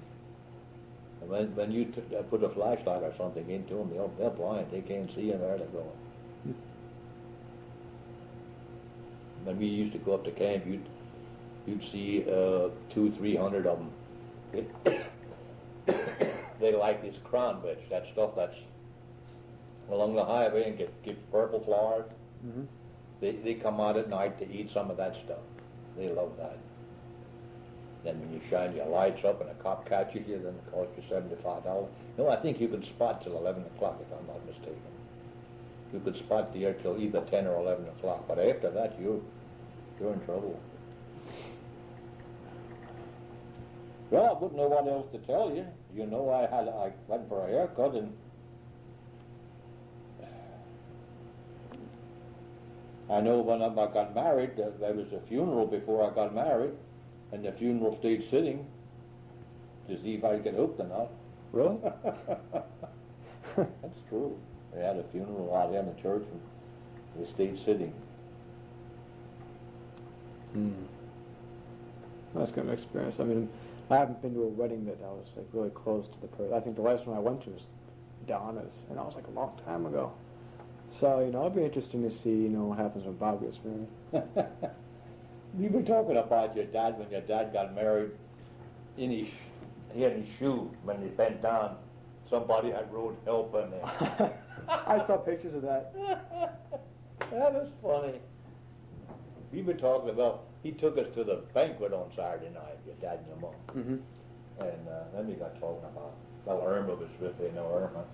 And when you put a flashlight or something into them, they're blind. They can't see and where they're going. When we used to go up to camp, you'd see 200-300 of them. They like this cranberry, that stuff that's along the highway and gives purple flowers. Mm-hmm. They come out at night to eat some of that stuff. They love that. Then when you shine your lights up and a cop catches you, then it costs you $75. No, I think you can spot till 11 o'clock if I'm not mistaken. You could spot the air till either 10 or 11 o'clock, but after that you're in trouble. Well, I wouldn't know what else to tell you. You know, I went for a haircut and I know when I got married, there was a funeral before I got married, and the funeral stayed sitting to see if I could hook or not. Really? That's true. They had a funeral out here in the church, and they stayed sitting. That's kind of an experience. I mean, I haven't been to a wedding that I was like really close to the person. I think the last one I went to was Donna's, and that was like a long time ago. So, you know, it'll be interesting to see, you know, what happens when Bob gets married. You were talking about your dad when your dad got married. He had his shoe when he bent down. Somebody had wrote help in there. I saw pictures of that. That was funny. We were talking about, he took us to the banquet on Saturday night, your dad and your mom. Mm-hmm. And then we got talking about, well, Irma was with you, know Irma.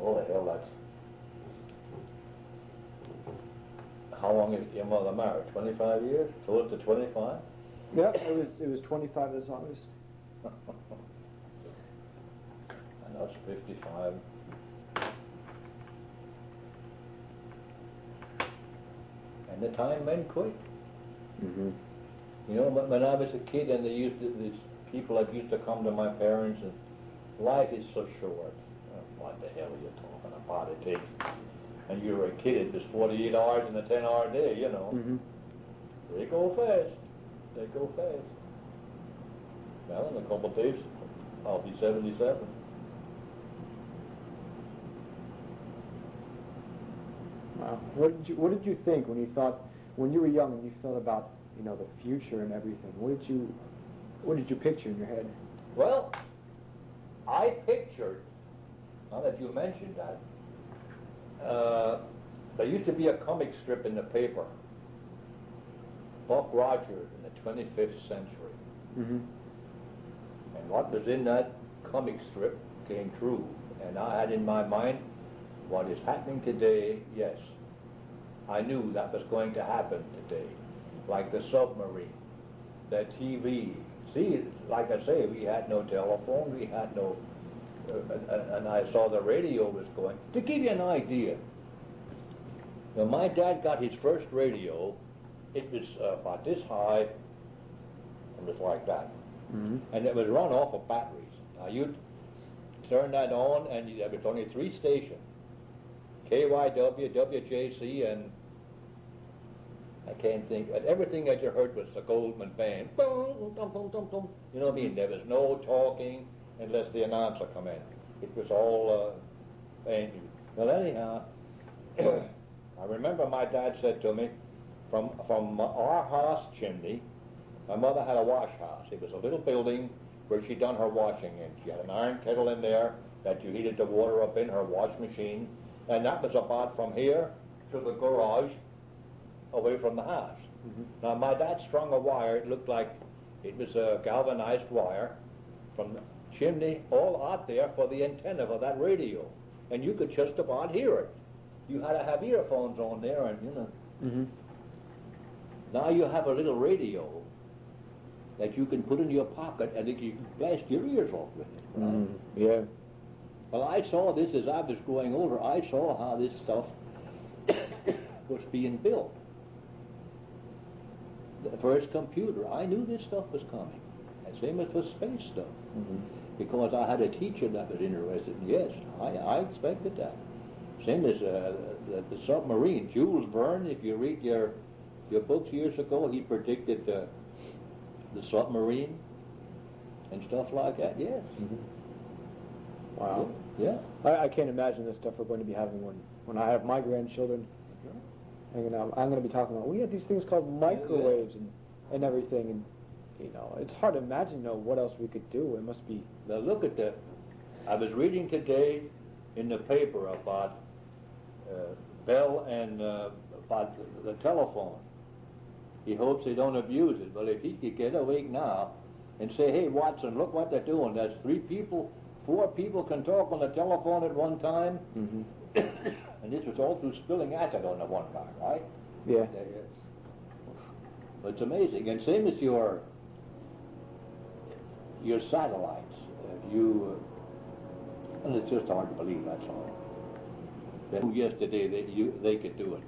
Oh, the hell, that's... How long is your mother married? 25 years? Close to 25? Yeah, it was 25 this August. I know it's 55. And the time went quick. Mm-hmm. You know, when I was a kid and these people that used to come to my parents, and life is so short. What the hell are you talking about? It takes, and you were a kid, it was 48 hours in a 10-hour day, you know. Mm-hmm. They go fast. They go fast. Well, in a couple of days, I'll be 77. Wow. What did you think when you were young and you thought about, you know, the future and everything? What did you picture in your head? Well, I pictured, now that you mentioned that, there used to be a comic strip in the paper, Buck Rogers in the 25th century. Mm-hmm. And what was in that comic strip came true. And I had in my mind what is happening today, yes. I knew that was going to happen today. Like the submarine, the TV. See, like I say, we had no telephone, we had no, and I saw the radio was going. To give you an idea, when my dad got his first radio, it was about this high, and it was like that. Mm-hmm. And it was run off of batteries. Now you'd turn that on and there was only 3 stations. KYW, WJC, and I can't think, but everything that you heard was the Goldman Band. Boom, dum, dum, dum, dum. You know what I mean? There was no talking unless the announcer come in. It was all band. Well, anyhow, I remember my dad said to me, from our house chimney, my mother had a wash house. It was a little building where she done her washing in. She had an iron kettle in there that you heated the water up in, her wash machine, and that was about from here to the garage, away from the house. Mm-hmm. Now my dad strung a wire, it looked like it was a galvanized wire from the chimney all out there for the antenna for that radio. And you could just about hear it. You had to have earphones on there and, you know. Mm-hmm. Now you have a little radio that you can put in your pocket and you can blast your ears off with it. Right? Mm-hmm. Yeah. Well, I saw this as I was growing older. I saw how this stuff was being built. the first computer, I knew this stuff was coming. And same as the space stuff. Because I had a teacher that was interested. Yes, I expected that. Same as the submarine. Jules Verne, if you read your books years ago, he predicted the submarine and stuff like that. Yes. Wow. Yeah. I can't imagine the stuff we're going to be having when I have my grandchildren hanging out. I'm going to be talking about, we had these things called microwaves and everything, and you know, it's hard to imagine, you know, what else we could do. It must be. Now look at that. I was reading today in the paper about Bell and about the telephone. He hopes they don't abuse it, but if he could get awake now and say, hey, Watson, look what they're doing. That's 4 people can talk on the telephone at one time. And this was all through spilling acid on the one guy, right? Yeah. It's amazing. And same as your satellites. And it's just hard to believe, that's all. Then yesterday they could do it.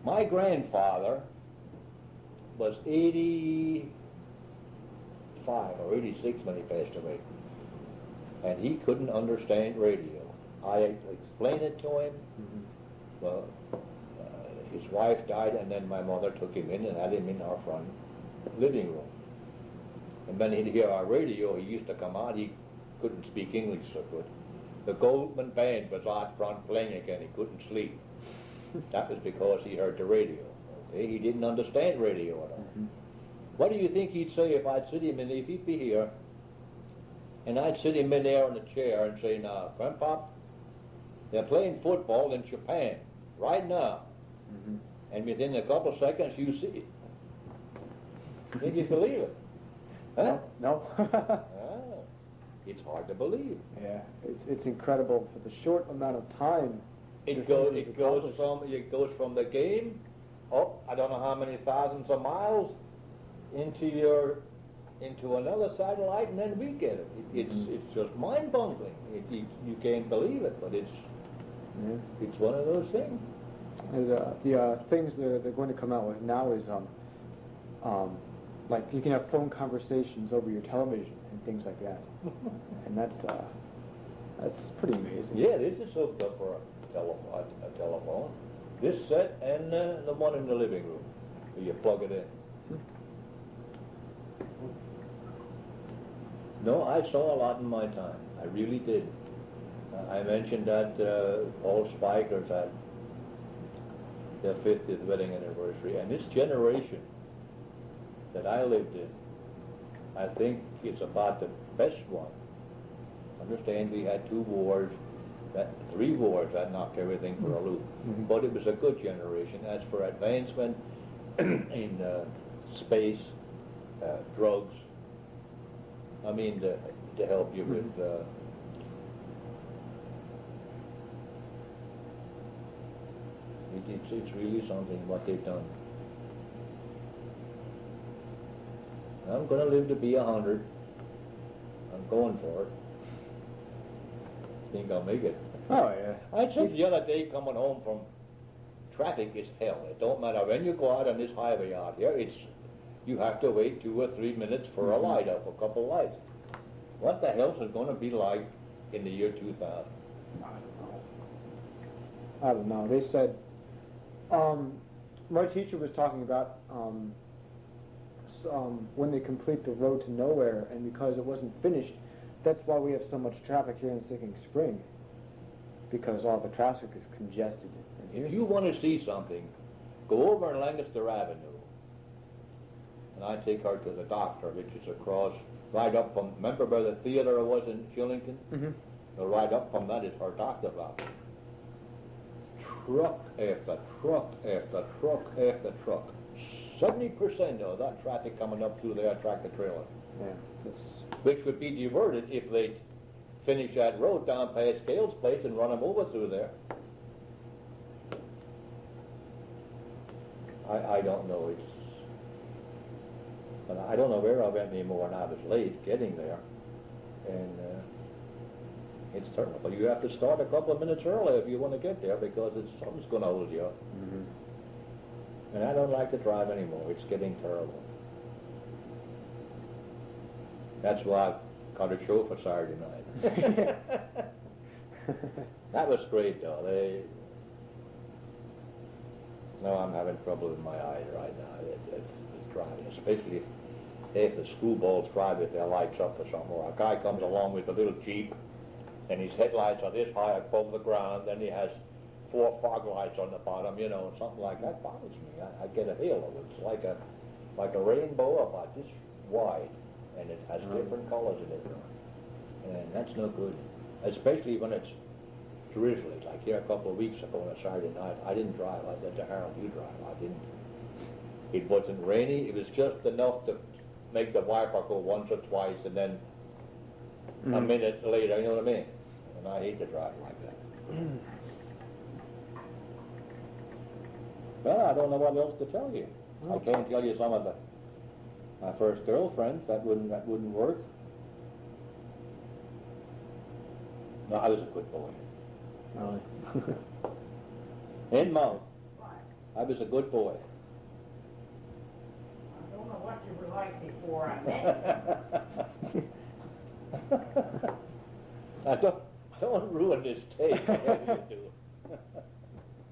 My grandfather was 85 or 86 when he passed away. And he couldn't understand radio. I explained it to him. Well, his wife died, and then my mother took him in and had him in our front living room. And when he'd hear our radio, he used to come out. He couldn't speak English so good. The Goldman Band was out front playing again. He couldn't sleep. That was because he heard the radio. Okay? He didn't understand radio at all. What do you think he'd say if I'd sit him in, if he'd be here, and I'd sit him in there in the chair and say, now, Grandpa, they're playing football in Japan right now. And within a couple of seconds, you see it. Think you believe it? Huh? No. It's hard to believe. Yeah, it's incredible for the short amount of time. It goes from the game up, I don't know how many thousands of miles, into another satellite, and then we get it. It's just mind-boggling. You can't believe it, but it's one of those things. The things they're going to come out with now is like you can have phone conversations over your television and things like that, and that's pretty amazing. Yeah, this is hooked up for a telephone. This set and the one in the living room. You plug it in. No, I saw a lot in my time. I really did. I mentioned that all Spikers had their 50th wedding anniversary, and this generation that I lived in, I think it's about the best one. Understand we had 3 wars that knocked everything for a loop. But it was a good generation. As for advancement in space, drugs, I mean, to help you with it's really something what they've done. I'm going to live to be 100. I'm going for it. Think I'll make it. Oh yeah. I said the other day coming home from traffic is hell. It don't matter when you go out on this highway out here. You have to wait 2 or 3 minutes for a light up, a couple lights. What the hell is it going to be like in the year 2000? I don't know. They said, my teacher was talking about when they complete the road to nowhere, and because it wasn't finished, that's why we have so much traffic here in Sinking Spring, because all the traffic is congested in here. If you want to see something, go over on Lancaster Avenue, and I take her to the doctor, which is across, right up from, remember where the theater was in Shillington? Right up from that is her doctor's office. Truck after truck after truck after truck. 70% of that traffic coming up through there tractor trailer. Yeah, which would be diverted if they finish that road down past Gale's place and run them over through there. I don't know. I don't know where I went anymore, and I was late getting there. And it's terrible. You have to start a couple of minutes early if you want to get there, because something's going to hold you up. And I don't like to drive anymore. It's getting terrible. That's why I got a show for Saturday night. That was great though. No, I'm having trouble with my eyes right now. It's driving, especially if the school balls drive with their lights up or something, or a guy comes along with a little Jeep and his headlights are this high above the ground, then he has 4 fog lights on the bottom, you know, something like that bothers me. I get a hail of it. It's like a rainbow about this wide, and it has different colors in it. And that's no good, especially when it's drizzly. Like here a couple of weeks ago on a Saturday night, I didn't drive. I said to Harold, you drive. I didn't. It wasn't rainy. It was just enough to make the wiper go once or twice, and then a minute later, you know what I mean? And I hate to drive like that. Well, I don't know what else to tell you. I can't tell you some of my first girlfriends. That wouldn't work. No, I was a good boy. Really? In Mount, I was a good boy. I don't know what you were like before I met you. Now, don't ruin this tape, whatever you do.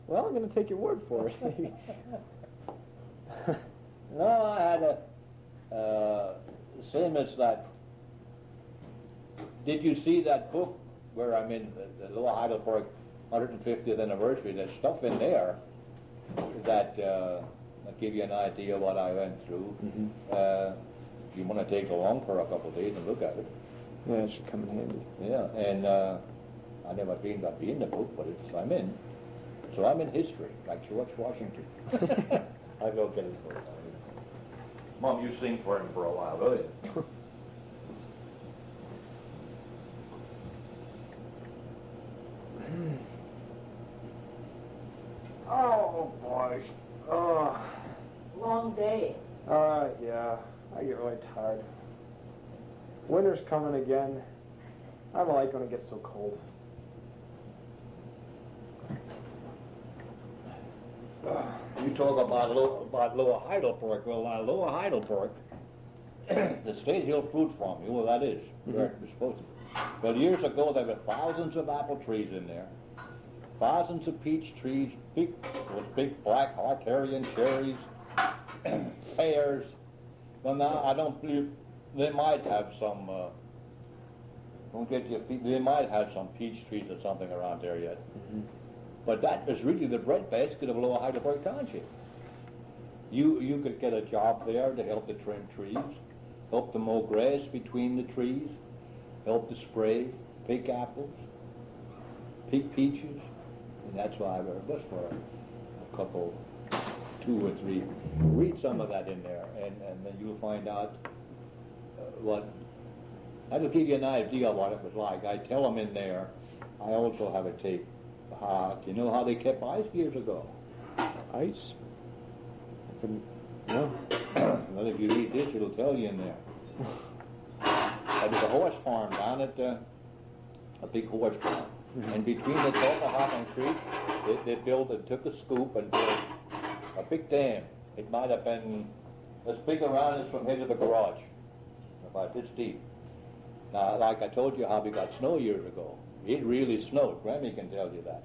Well, I'm going to take your word for it. No, I had same as that. Did you see that book where I'm in the Lower Heidelberg 150th anniversary? There's stuff in there that will give you an idea of what I went through. If you want to take along for a couple of days and look at it. Yeah, it should come in handy. Yeah, and I never dreamed I'd be in the book, but I'm in. So I'm in history, like George Washington. I go get it for a while. Mom, you sing for him for a while, will you? Oh, boy. Oh. Long day. Yeah, I get really tired. Winter's coming again. I don't like when it gets so cold. You talk about Lower Heidelberg. Well, Lower Heidelberg, the State Hill Fruit Farm, you know what that is, where it was supposed to be. Well, years ago, there were thousands of apple trees in there, thousands of peach trees, big black Hungarian cherries, pears. Well, now, I don't believe, they might have some, don't get your feet, they might have some peach trees or something around there yet. But that was really the breadbasket of Lower Heidelberg Township. You could get a job there to help to trim trees, help to mow grass between the trees, help to spray, pick apples, pick peaches, and that's why I was for a couple, 2 or 3. Read some of that in there, and then you'll find out that'll give you an idea of what it was like. I tell them in there, I also have a tape. Do you know how they kept ice years ago? Ice? No. Well, if you read this, it'll tell you in there. There was a horse farm down at a big horse farm. And between the Tulpahawk and Creek, they took a scoop and built a big dam. It might have been as big around as from here to the garage, about this deep. Now, like I told you how we got snow years ago. It really snowed. Grammy can tell you that.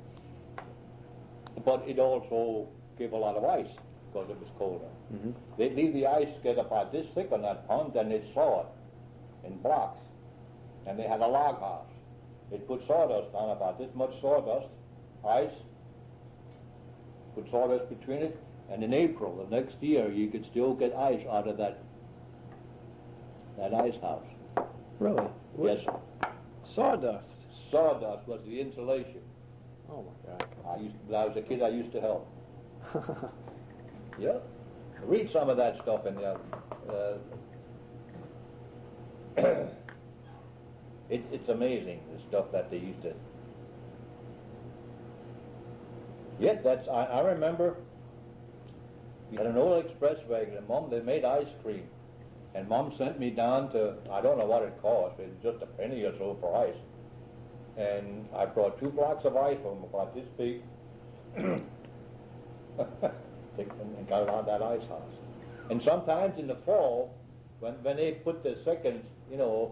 But it also gave a lot of ice because it was colder. They'd leave the ice get about this thick on that pond, and they'd saw it in blocks. And they had a log house. They'd put sawdust on, about this much sawdust, ice, put sawdust between it, and in April, the next year, you could still get ice out of that ice house. Really? Yes. Sawdust? Sawdust was the insulation. Oh my God. When I was a kid, I used to help. Yeah. Read some of that stuff in there. It's amazing, the stuff that they used to. Yeah, I remember we had an old express wagon, and Mom, they made ice cream. And Mom sent me down to, I don't know what it cost, it was just a penny or so for ice. And I brought 2 blocks of ice home about this big, and got it on that ice house. And sometimes in the fall, when they put the second, you know,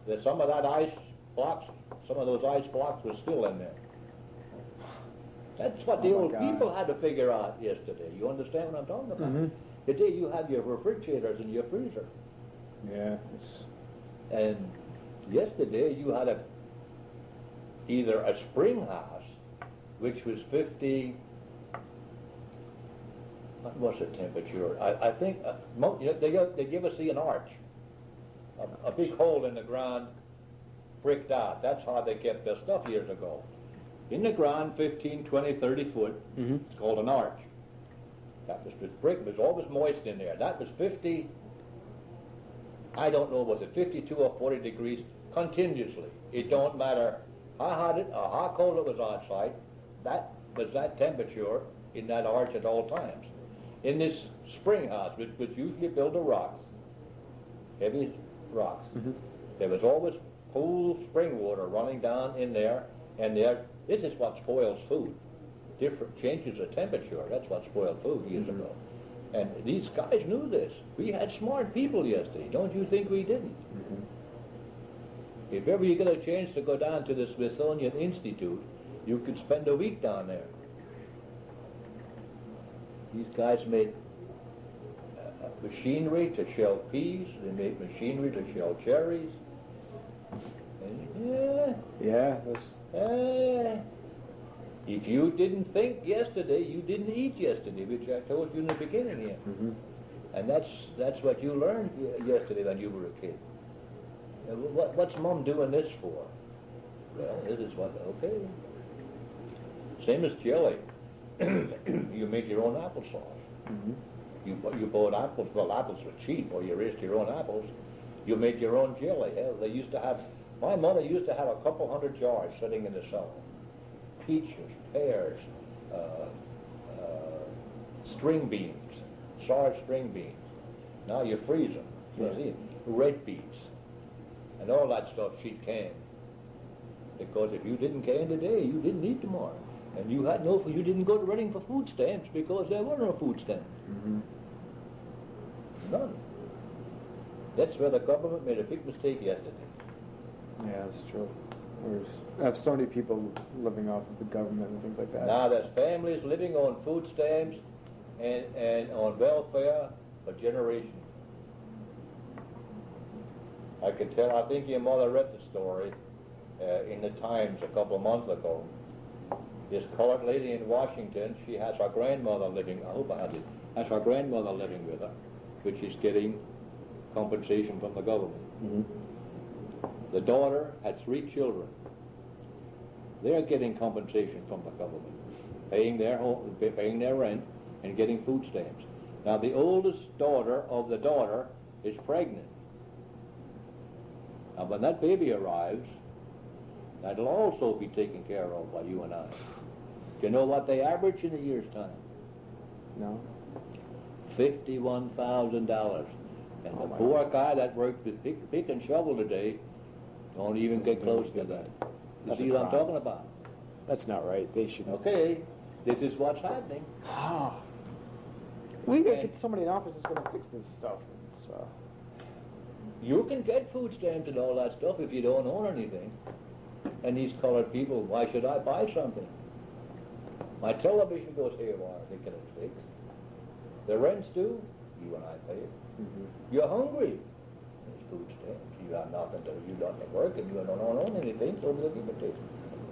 that some of that ice blocks, some of those ice blocks were still in there. That's what the Oh my old God. people had to figure out yesterday. You understand what I'm talking about? Mhm. Today you have your refrigerators and your freezer. Yeah, it's, And yesterday you had either a spring house, which was 50, what was the temperature? I think, they give us an arch, a big hole in the ground, bricked out. That's how they kept their stuff years ago. In the ground, 15, 20, 30 foot, Mhm. it's called an arch. That was with brick, it was always moist in there. That was 50, I don't know, was it 52 or 40 degrees continuously. It don't matter how hot it, or how cold it was outside, that was that temperature in that arch at all times. In this spring house, which was usually built of rocks, heavy rocks, Mhm. there was always cool spring water running down in there, and this is what spoils food. Different changes of temperature, that's what spoiled food years Mhm. ago. And these guys knew this. We had smart people yesterday. Don't you think we didn't? Mhm. If ever you get a chance to go down to the Smithsonian Institute, you could spend a week down there. These guys made machinery to shell peas. They made machinery to shell cherries. And yeah, that's, if you didn't think yesterday, you didn't eat yesterday, which I told you in the beginning here. mhm. And that's what you learned yesterday when you were a kid. What's Mom doing this for? Well, this is what, okay. Same as jelly. You make your own applesauce. Mhm. You bought apples, well, apples were cheap, or you raised your own apples. You made your own jelly. Hell, they used to have, my mother used to have a couple hundred jars sitting in the cellar. Peaches, pears, string beans, sour string beans. Now you freeze them. You see, red beets, and all that stuff she'd can. Because if you didn't can today, you didn't eat tomorrow. And you had no, you didn't go to running for food stamps because there were no food stamps. Mhm. None. That's where the government made a big mistake yesterday. Yeah, that's true. I have so many people living off of the government and things like that. Now there's families living on food stamps and on welfare for generations. I can tell, I think your mother read the story in the Times a couple of months ago. This colored lady in Washington, she has her grandmother living, I hope I had it, has her grandmother living with her, which is getting compensation from the government. Mhm. The daughter had 3 children. They're getting compensation from the government, paying their home, paying their rent, and getting food stamps. Now the oldest daughter of the daughter is pregnant. Now when that baby arrives, that'll also be taken care of by you and I. Do you know what they average in a year's time? No? $51,000. And Oh the my poor God. guy that worked with pick and shovel today don't even get close to that. You That's see a what I'm crime. talking about? That's not right. They should. Okay, this is what's happening. We gotta And- get somebody in office that's gonna fix this stuff. It's, You can get food stamps and all that stuff if you don't own anything. And these colored people, why should I buy something? My television goes haywire, they get it fixed. The rents do, you and I pay it. mhm. You're hungry, there's food stamps. You have nothing to, you don't work and you don't own anything, so they'll give it to you.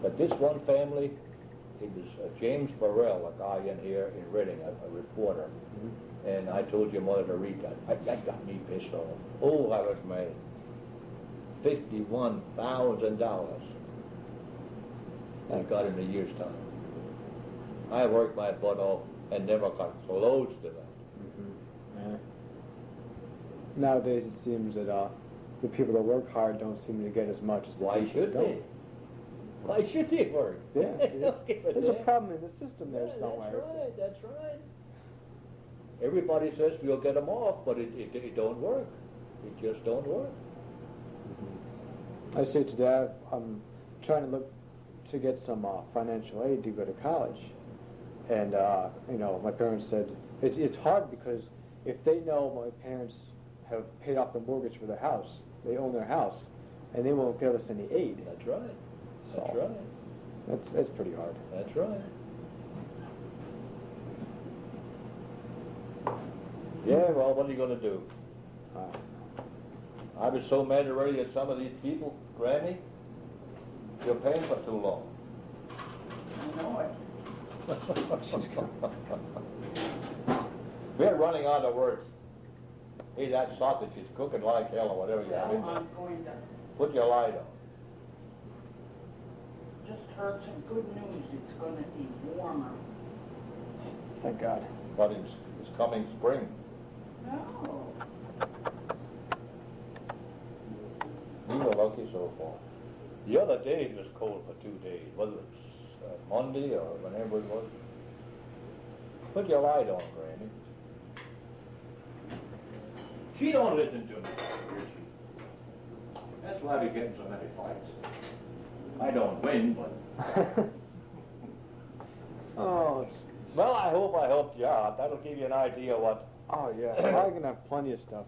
But this one family, it was James Burrell, a guy in here in Reading, a reporter. And I told your mother to read that. That got me pissed off. Oh, I was mad. $51,000 I got in a year's time. I worked my butt off and never got close to that. Yeah. Nowadays it seems that the people that work hard don't seem to get as much as the Why people should that they? don't. Why should they work? Yeah, see, They don't give a there's a damn. problem in the system there Yeah, somewhere. That's right. Everybody says we'll get them off, but it don't work. It just don't work. I say today I'm trying to look to get some financial aid to go to college, and you know, my parents said it's hard because if they know my parents have paid off the mortgage for the house, they own their house, and they won't give us any aid. That's right. That's So, right. That's pretty hard. That's right. Yeah, well, what are you gonna do? I was so mad already at some of these people, Granny, you're paying for too long. I know it. We're running out of words. Hey, that sausage is cooking like hell or whatever you have in Well, there. I'm going to Put your light on. just heard some good news. It's gonna be warmer. Thank God. But it's coming spring. No. We were lucky so far. The other day it was cold for 2 days, whether it's Monday or whenever it was. Put your light on, Granny. She don't listen to me, Richie. That's why we get in so many fights. I don't win, but... Oh, Well, I hope I helped you out. That'll give you an idea what... oh yeah. I'm gonna have plenty of stuff